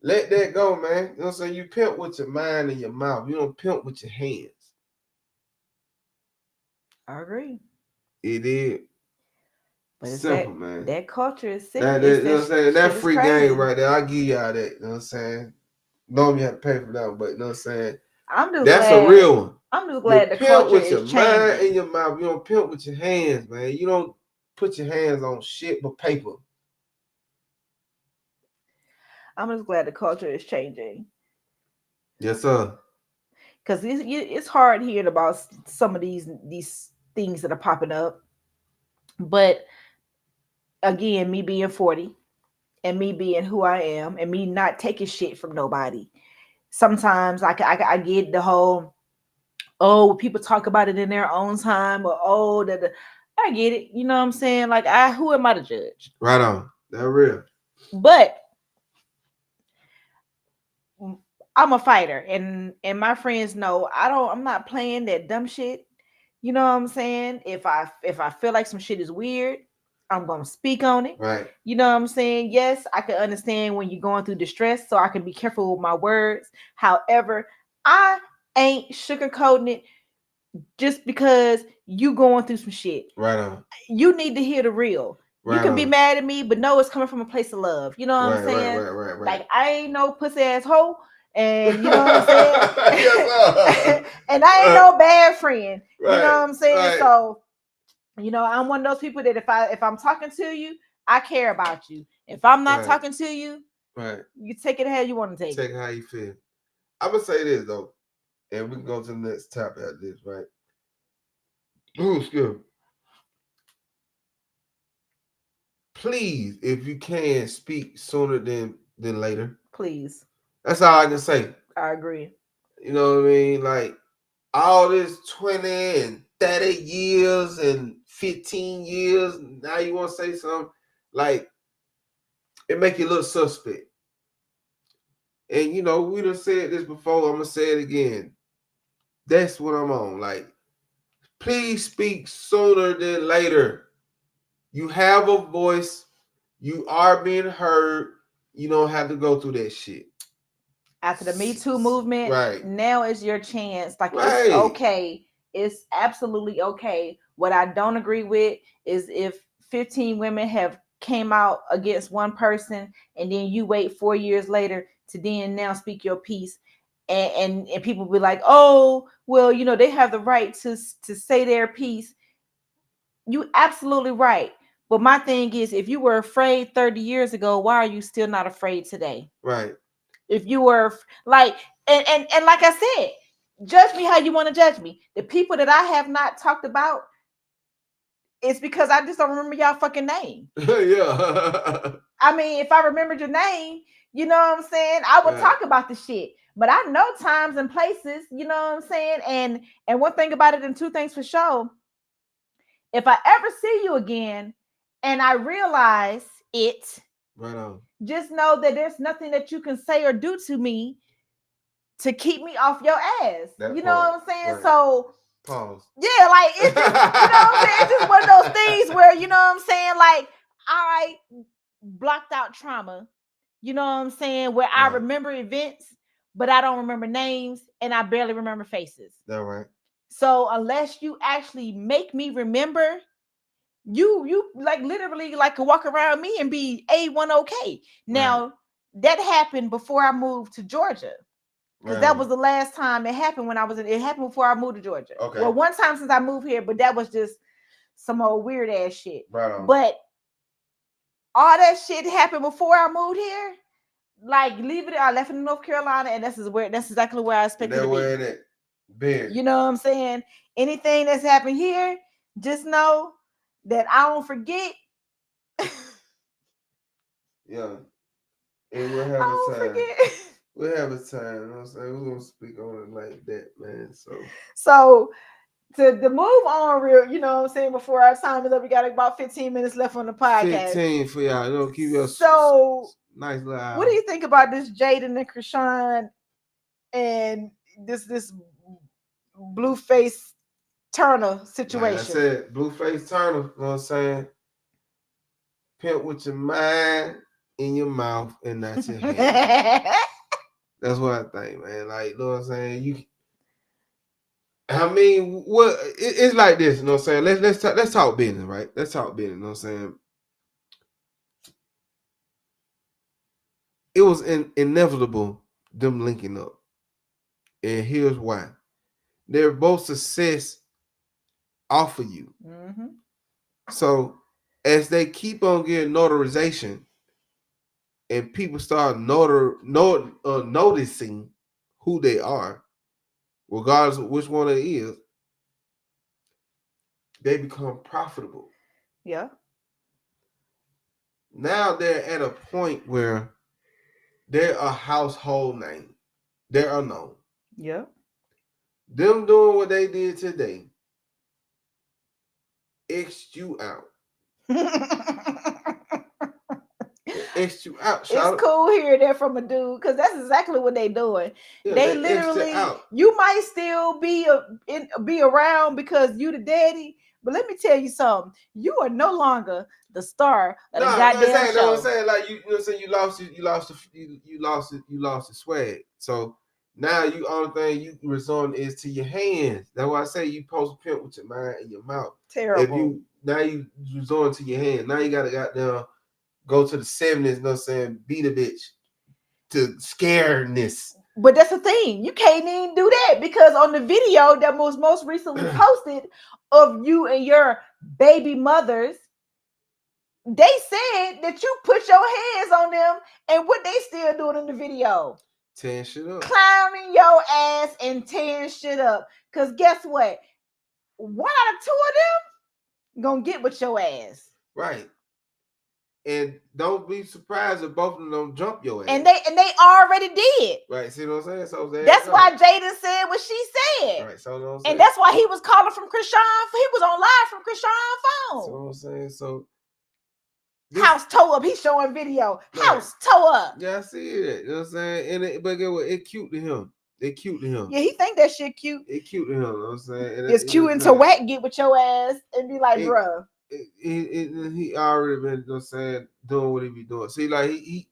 Let that go, man. You know what I'm saying? You pimp with your mind and your mouth. You don't pimp with your hands. I agree. It is. But it's simple, man. That culture is sick. You know what I'm saying? That free game right there, I give y'all that. You know what I'm saying? Normally you have to pay for that, but you know what I'm saying? That's a real one. I'm just glad the culture is changing. Pimp with your mind and your mouth. You don't pimp with your hands, man. You don't put your hands on shit but paper. I'm just glad the culture is changing. Yes, sir. Because it's hard hearing about some of these things that are popping up. But again, me being 40 and me being who I am and me not taking shit from nobody. Sometimes I get the whole, oh, people talk about it in their own time, or oh, I get it. You know what I'm saying? Like, who am I to judge? Right on. That's real. But I'm a fighter, and my friends know I'm not playing that dumb shit. You know what I'm saying? If I feel like some shit is weird, I'm gonna speak on it. Right. You know what I'm saying? Yes, I can understand when you're going through distress, so I can be careful with my words. However, I ain't sugarcoating it just because you going through some shit. Right on. You need to hear the real. Right, you can be mad at me, but know it's coming from a place of love. You know what I'm saying? Right. Like, I ain't no pussy ass hoe. And you know what I'm saying? Yes, and I ain't no bad friend. Right. You know what I'm saying? Right. So, you know, I'm one of those people that if I'm talking to you, I care about you. If I'm not talking to you, you take it how you want to take it. Take it how you feel. I'm gonna say this though, and we can go to the next topic at this, right? Ooh, excuse me. Please, if you can, speak sooner than later. Please. That's all I can say. I agree. You know what I mean? Like, all this 20 and 30 years and 15 years, now you want to say something, like, it make you look suspect. And, you know, we done said this before, I'm going to say it again. That's what I'm on. Like, please speak sooner than later. You have a voice. You are being heard. You don't have to go through that shit. After the Me Too movement, right, now is your chance. Like, it's okay. It's absolutely okay. What I don't agree with is if 15 women have came out against one person and then you wait 4 years later to then now speak your piece, and people be like, oh, well, you know, they have the right to say their piece. You absolutely right. But my thing is, if you were afraid 30 years ago, why are you still not afraid today? Right. If you were like, and like I said, judge me how you want to judge me. The people that I have not talked about, it's because I just don't remember y'all fucking name. Yeah. I mean, if I remembered your name, you know what I'm saying, I would talk about the shit. But I know times and places, you know what I'm saying? And one thing about it, and two things for sure. If I ever see you again and I realize it, Right on. Just know that there's nothing that you can say or do to me to keep me off your ass. That You know part. what I'm saying? Right. So Pause. yeah, like it's just, you know what I'm saying? It's just one of those things where, you know what I'm saying, like I blocked out trauma, you know what I'm saying, where I Right. remember events, but I don't remember names and I barely remember faces. That right. So unless you actually make me remember, you like literally like could walk around me and be A1 okay. Right. Now that happened before I moved to Georgia. Because Right that on. was the last time it happened when I was in it happened before I moved to Georgia. Okay. Well, one time since I moved here, but that was just some old weird ass shit. Right on. But all that shit happened before I moved here. Like leave it, I left it in North Carolina, and that's exactly where I And expected that to be. where it at. Been. You know what I'm saying? Anything that's happened here, just know that I don't forget. Yeah. And we'll I have a don't time. forget. We'll have a time. You know what I'm saying? We're gonna speak on it like that, man. So So to move on real, you know what I'm saying, before our time is up, we got about 15 minutes left on the podcast. 15 for y'all. You know, keep your So nice little hour. what do you think about this Jaden and Krishan and this Blueface Turner situation? Like I said, Blueface Turner, you know what I'm saying? Pimp with your mind in your mouth and not your hand. That's what I think, man. Like, you know what I'm saying? I mean, what it's like this, you know what I'm saying? Let's talk business, right? Let's talk business, you know what I'm saying? It was inevitable them linking up. And here's why. They're both success off of you. Mm-hmm. So as they keep on getting notarization and people start noticing who they are, regardless of which one it is, they become profitable. Yeah. Now they're at a point where they're a household name. They're unknown. Yeah. Them doing what they did today, X you out. X you out, It's shout. cool hearing that from a dude because that's exactly what they doing. Yeah, they they X'd you literally, out. you might still be around because you the daddy, but let me tell you something. You are no longer the star of No, the I'm goddamn saying, no, I'm show. saying, like you know what I'm saying, you lost the swag. So now you only thing you resort is to your hands. That's why I say you post pimp with your mind and your mouth. Terrible. If you now you resort to your hands, now you gotta goddamn go to the 70s, you know what I'm saying, beat a bitch to scareness. But that's the thing. You can't even do that because on the video that was most recently posted of you and your baby mothers, they said that you put your hands on them, and what they still doing in the video? Tearing shit up. Clowning your ass and tearing shit up. Cause guess what? One out of two of them gonna get with your ass. Right. And don't be surprised if both of them don't jump your ass. And they already did. Right. See what I'm saying? So that's why Jaden said what she said. Right. So you know what I'm saying? And that's why he was calling from Krishan. He was on live from Krishan's phone. So what I'm saying? So house toe up. He's showing video. Right. House toe up. Yeah, I see it. You know what I'm saying? And but get what? It cute to him. It cute to him. Yeah, he think that shit cute. It cute to him. You know what I'm saying? And it's cute until Wack get with your ass and be like, bruh. He already been, you know what I'm saying, doing what he be doing. See, like he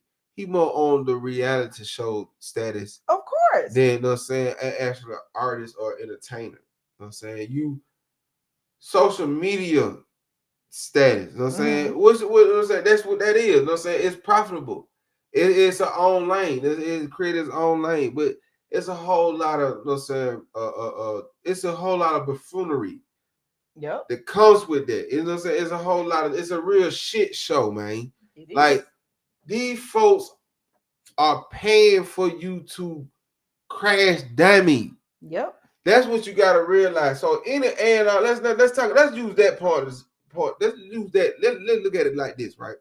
more on the reality show status. Of course. Than, you know what I'm saying, actually an artist or entertainer. You know what I'm saying? You social media status. You know what I'm saying? What I'm saying? That's what that is. You know what I'm saying? It's profitable. It's a own lane. It created its own lane. But it's a whole lot of, you know what I'm saying, it's a whole lot of buffoonery. Yep. That comes with that. You know what I'm saying? It's a whole lot of, it's a real shit show, man. Like, these folks are paying for you to crash dummy. Yep. That's what you gotta realize. So in the end, let's use that part. Let's use that. Let's look at it like this, right?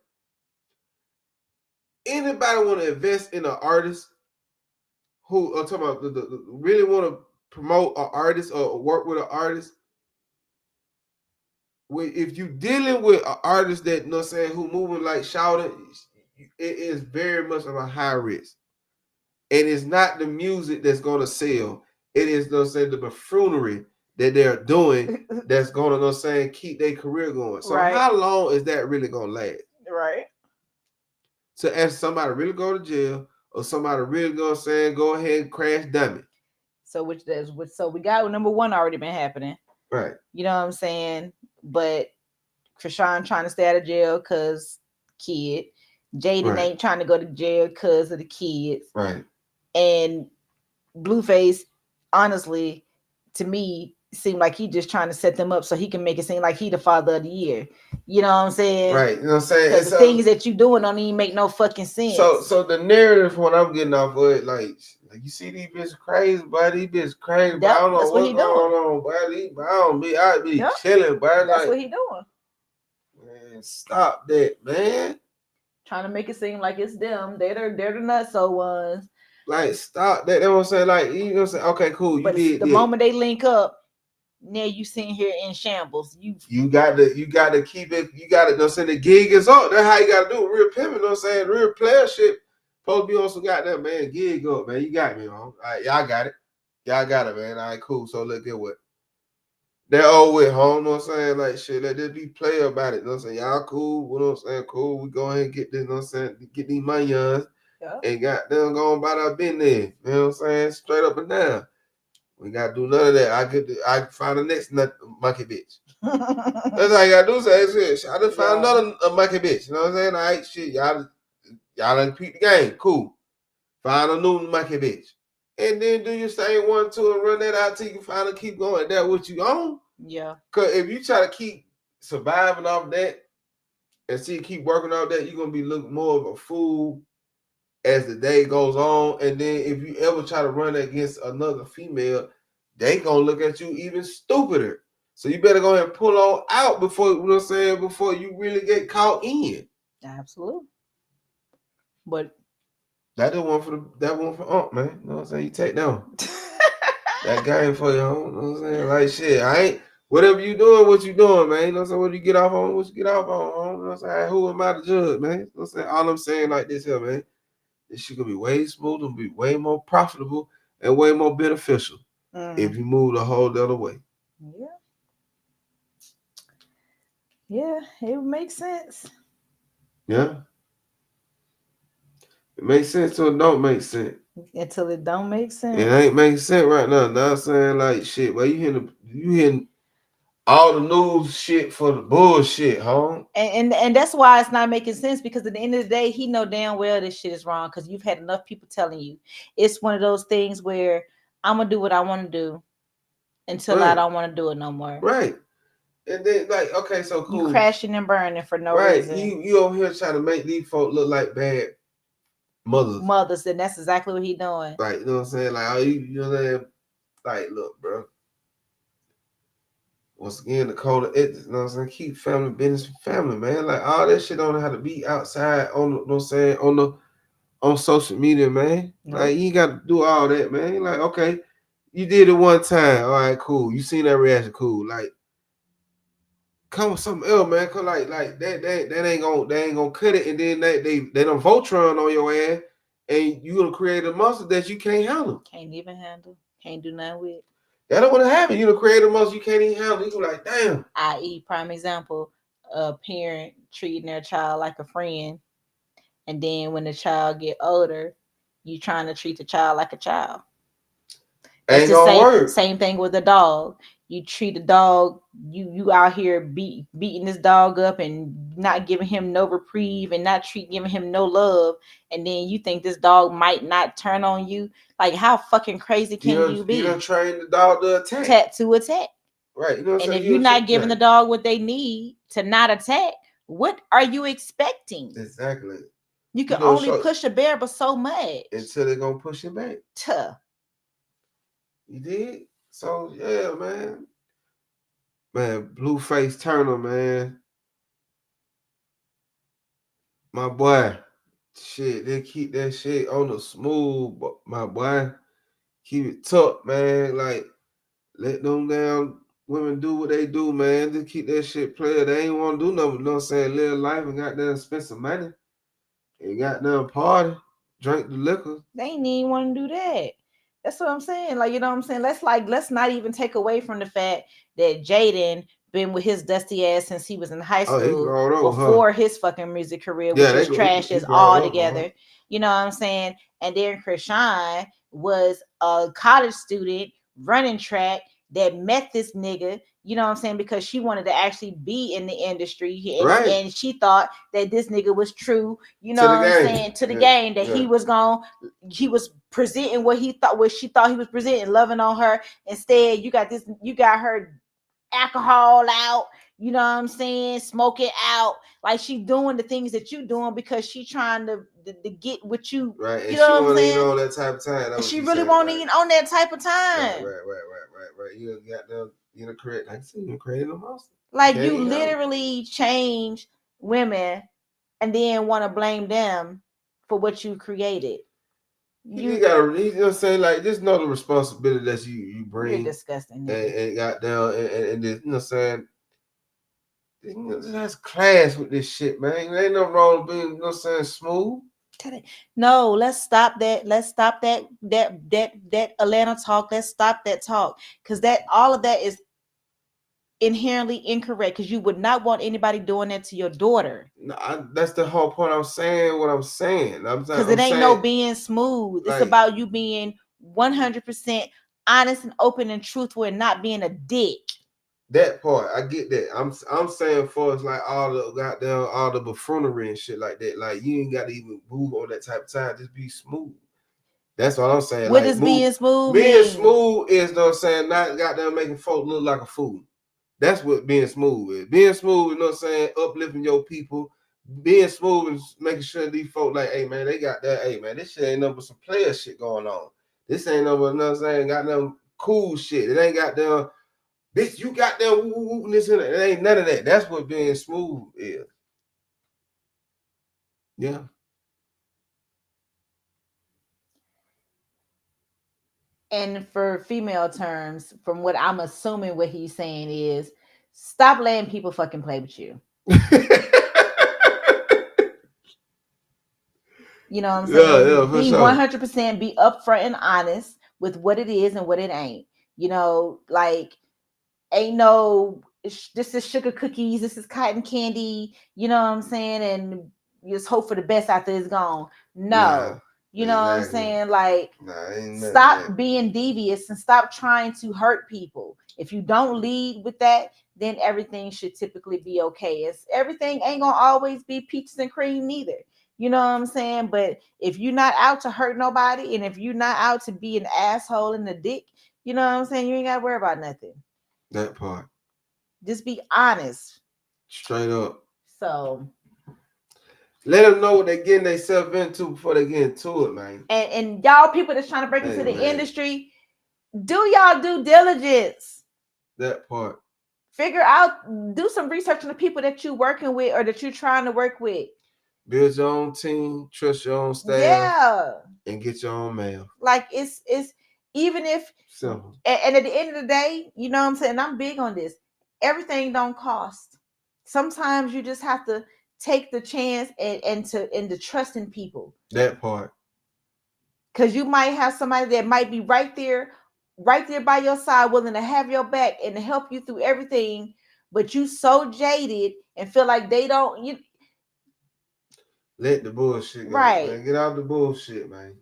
Anybody want to invest in an artist who I'm talking about really want to promote an artist or work with an artist? If you dealing with an artist that, you know what I'm saying, who moving like shouting, it is very much of a high risk. And it's not the music that's gonna sell. It is the buffoonery that they're doing that's gonna keep their career going. So Right. how long is that really gonna last? Right. To ask somebody really go to jail or somebody really go ahead and crash dummy. So so we got number one already been happening. Right. You know what I'm saying? But Krishan trying to stay out of jail because kid. Jaden Right. ain't trying to go to jail because of the kids. Right. And Blueface, honestly, to me, seemed like he just trying to set them up so he can make it seem like he the father of the year. You know what I'm saying? Right. You know what I'm saying? Because the things that you doing don't even make no fucking sense. So the narrative when I'm getting off of it, like you see these bitches crazy, buddy. These bitches crazy, but I don't know what's going on, buddy. I be chilling, buddy. That's what he doing. Man, stop that, man. Trying to make it seem like it's them. They're the nutso ones. Like, stop that. That's what I'm saying. Like, you know what I'm saying? Okay, cool. But the moment they link up, now you sitting here in shambles. You got to keep it. You got to, you know what I'm saying? The gig is up. That's how you got to do it. Real pimping, you know what I'm saying? Real player shit. Supposed to be on some goddamn, man, gig up, man. You got me on. All right, y'all got it. Y'all got it, man. All right, cool. So let's get what. They're all with home, you know what I'm saying? Like, shit, let this be player about it. You know what I'm saying? Y'all cool, you know what I'm saying? Cool. We go ahead and get this, you know what I'm saying? Get these money and got them going about our business. You know what I'm saying? Straight up and down. We gotta do none of that. I find the next monkey bitch. That's all you gotta do. Say shit. I just found another monkey bitch. You know what I'm saying? All right, shit. Y'all done beat the game. Cool. Find a new monkey bitch. And then do your same 1, 2 and run that out till you can finally keep going. That what you own. Yeah. Cause if you try to keep surviving off that and keep working off that, you're gonna be looking more of a fool as the day goes on. And then if you ever try to run against another female, they gonna look at you even stupider. So you better go ahead and pull on out before, you know what I'm saying, before you really get caught in. Absolutely. But that one for Ump, man. You know what I'm saying? You take that one. That game for you, you know what I'm saying? Like shit, I ain't whatever you doing, what you doing, man. You know what I'm saying? What you get off on, what you get off on, you know what I'm saying? Who am I to judge, man? You know what I'm saying? All I'm saying like this here, man. This shit gonna be way smoother, be way more profitable, and way more beneficial if you move the whole other way. Yeah. Yeah, it makes sense. Yeah. It makes sense or it don't make sense. Until it don't make sense. It ain't making sense right now. Now I'm saying like shit. Well, you hearing all the news shit for the bullshit, huh? And that's why it's not making sense, because at the end of the day, he know damn well this shit is wrong, because you've had enough people telling you. It's one of those things where I'm gonna do what I want to do until I don't want to do it no more. Right. And then like, okay, so cool. You crashing and burning for no reason. You over here trying to make these folk look like bad mothers, and that's exactly what he doing. Right, you know what I'm saying? Like, oh, you know what I'm saying? Like, look, bro. Once again, the code of ethics, you know what I'm saying? Keep family business family, man. Like, all that shit don't have to be outside on, you know what I'm saying, on social media, man. Nope. Like, you ain't got to do all that, man. Like, okay, you did it one time. All right, cool. You seen that reaction, cool. Like, come with something else, man. Cause like that ain't gonna cut it, and then they don't Voltron on your ass, and you gonna create a monster that you can't handle. Can't even handle. Can't do nothing with. That don't want to happen. You know, create a monster you can't even handle. You like, damn. I.e., prime example, a parent treating their child like a friend, and then when the child get older, you trying to treat the child like a child. It's the same thing with a dog. You treat a dog, you out here beating this dog up and not giving him no reprieve and not giving him no love, and then you think this dog might not turn on you. Like, how fucking crazy can you be? You don't train the dog to attack. To attack. Right. You know what and if you're not giving the dog what they need to not attack, what are you expecting? Exactly. You can only push a bear but so much. Until they're going to push it back. You did? So, yeah, man. Man, Blueface Turner, man. My boy. Shit, they keep that shit on the smooth, but my boy. Keep it tough, man. Like, let them damn women do what they do, man. Just keep that shit playing. They ain't want to do nothing, you know what I'm saying? Live life and goddamn spend some money. and got them party, drink the liquor. They ain't even want to do that. That's what I'm saying. Like, you know what I'm saying? Let's not even take away from the fact that Jaden been with his dusty ass since he was in high Oh, he school growing up with her. before his fucking music career, Yeah, which is trash he as growing all up with her. together. You know what I'm saying? And then Krishan was a college student running track that met this nigga, you know what I'm saying, because she wanted to actually be in the industry, Right. and she thought that this nigga was true, you know To the what I'm game. saying, to the Yeah. game, that Yeah. he was presenting what she thought he was presenting, loving on her. Instead, you got her alcohol out, you know what I'm saying, smoking out, like she doing the things that you doing because she trying to get what you, Right. And you know she what I'm want to eat saying. on that type of time. That's what She she really saying. won't Right. eat on that type of time. Right. You got them, correct. Like I said, you creating a monster. Like you literally change women and then want to blame them for what you created. You gotta, you know what I'm saying? Like, just know the responsibility that you bring. You're disgusting, nigga. And got down and this, you know what I'm saying? That's class with this shit, man. Ain't no wrong with being, you know what I'm saying, smooth. No, let's stop that. Let's stop that Atlanta talk. Let's stop that talk, because that all of that is inherently incorrect, because you would not want anybody doing that to your daughter. No, that's the whole point. I'm saying what I'm saying. Because it ain't no being smooth. It's about you being 100% honest and open and truthful and not being a dick. That part, I get that. I'm saying for us, like all the buffoonery and shit like that. Like, you ain't got to even move on that type of time. Just be smooth. That's what I'm saying. What Like, does being smooth being mean? smooth is, you know what I'm saying, not goddamn making folk look like a fool. That's what being smooth is. Being smooth, you know what I'm saying, uplifting your people. Being smooth is making sure these folk like, hey man, they got that. Hey man, this shit ain't nothing but some player shit going on. This ain't no, you know what I'm saying, got them cool shit. It ain't got them, bitch, you got them woo woo this and that. It ain't none of that. That's what being smooth is. Yeah. And for female terms, from what I'm assuming what he's saying is, stop letting people fucking play with you. You know what I'm saying? Yeah, for Be sure. 100% be upfront and honest with what it is and what it ain't. You know, like, ain't no, this is sugar cookies, this is cotton candy, you know what I'm saying? And just hope for the best after it's gone. No. Nah, you know what I'm exactly. saying? Like, ain't stop being devious and stop trying to hurt people. If you don't lead with that, then everything should typically be okay. Everything ain't gonna always be peaches and cream neither. You know what I'm saying? But if you're not out to hurt nobody, and if you're not out to be an asshole and a dick, you know what I'm saying, you ain't gotta worry about nothing. That part. Just be honest. Straight up. So let them know what they're getting themselves into before they get into it, man. And y'all people that's trying to break into the industry, do y'all due diligence. That part. Figure out, do some research on the people that you're working with or that you're trying to work with. Build your own team, trust your own staff, yeah, and get your own mail. Like, it's even if simple. And at the end of the day, you know what I'm saying, I'm big on this. Everything don't cost. Sometimes you just have to take the chance and to trust in people. That part. Because you might have somebody that might be right there by your side, willing to have your back and to help you through everything, but you so jaded and feel like they don't. You let the bullshit go, right? Man. Get out the bullshit, man.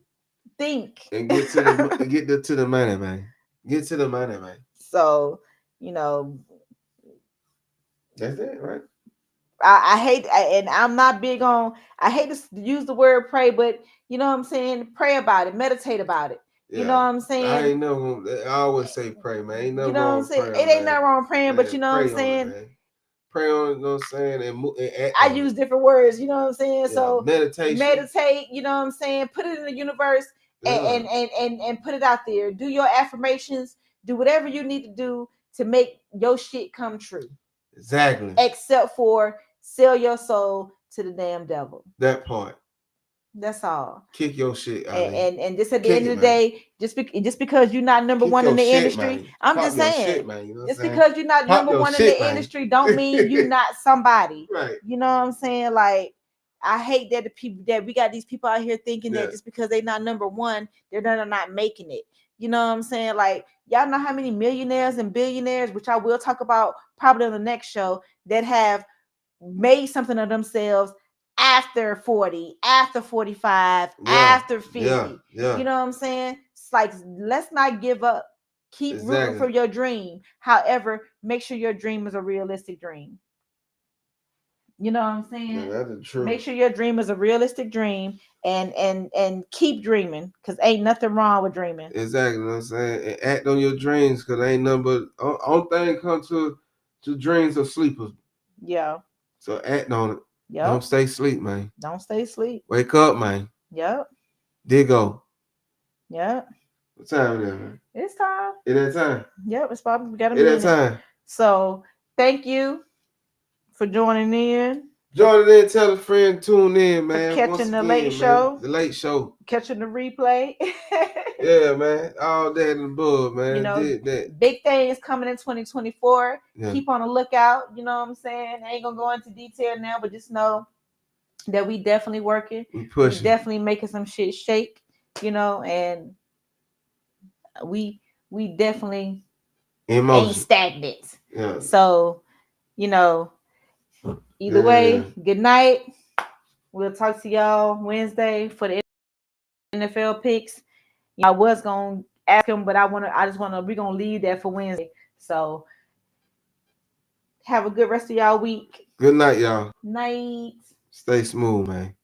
Think and get to the to the money, man. Get to the money, man. So, you know, that's it, right? I hate, and I'm not big on, I hate to use the word pray, but you know what I'm saying? Pray about it, meditate about it. Yeah. You know what I'm saying? I always say pray, man. Ain't nothing you know wrong what I'm saying? praying, it ain't nothing wrong praying, man, but you know what I'm saying? Pray on it, you know what I'm saying? And act I use different words, you know what I'm saying? Yeah, so meditate, you know what I'm saying? Put it in the universe and put it out there. Do your affirmations, do whatever you need to do to make your shit come true. Exactly. Except for sell your soul to the damn devil. That part. That's all. Kick your shit, and just at the end of the day, just because you're not number one in the industry, man. I'm just saying, just because you're not number one in the industry, don't mean you're not somebody. Right. You know what I'm saying? Like, I hate that the people that we got these people out here thinking Yeah. that just because they not number one, they're not making it. You know what I'm saying? Like, y'all know how many millionaires and billionaires, which I will talk about probably on the next show, that have made something of themselves after 40, after 45, Yeah. after 50. Yeah. Yeah. You know what I'm saying? It's like, let's not give up. Keep rooting for Exactly. your dream. However, make sure your dream is a realistic dream. You know what I'm Yeah, saying? that's the truth. Make sure your dream is a realistic dream, and keep dreaming, because ain't nothing wrong with dreaming. Exactly. You know what I'm saying? And act on your dreams, because ain't nothing but only thing come to dreams of sleepers. Yeah. So act on it. Yep. Don't stay asleep, man. Don't stay asleep. Wake up, man. Yep. Diggo. Yep. What time is that, man? It's time. It that time. Yep. It's probably, we got a It that minute. time. So thank you for joining in. Join in, tell a friend, tune in, man. For catching Once the again, late man, show. the late show. Catching the replay. Yeah, man. All that and above, man. You know, Did that. big things coming in 2024. Yeah. Keep on the lookout. You know what I'm saying? I ain't gonna go into detail now, but just know that we definitely working. We We pushing. definitely making some shit shake. You know, and we definitely ain't stagnant. Yeah. So, you know, either way, good night. We'll talk to y'all Wednesday for the NFL picks. I was gonna ask him, but we're gonna leave that for Wednesday. So have a good rest of y'all week. Good night, y'all. Night. Stay smooth, man.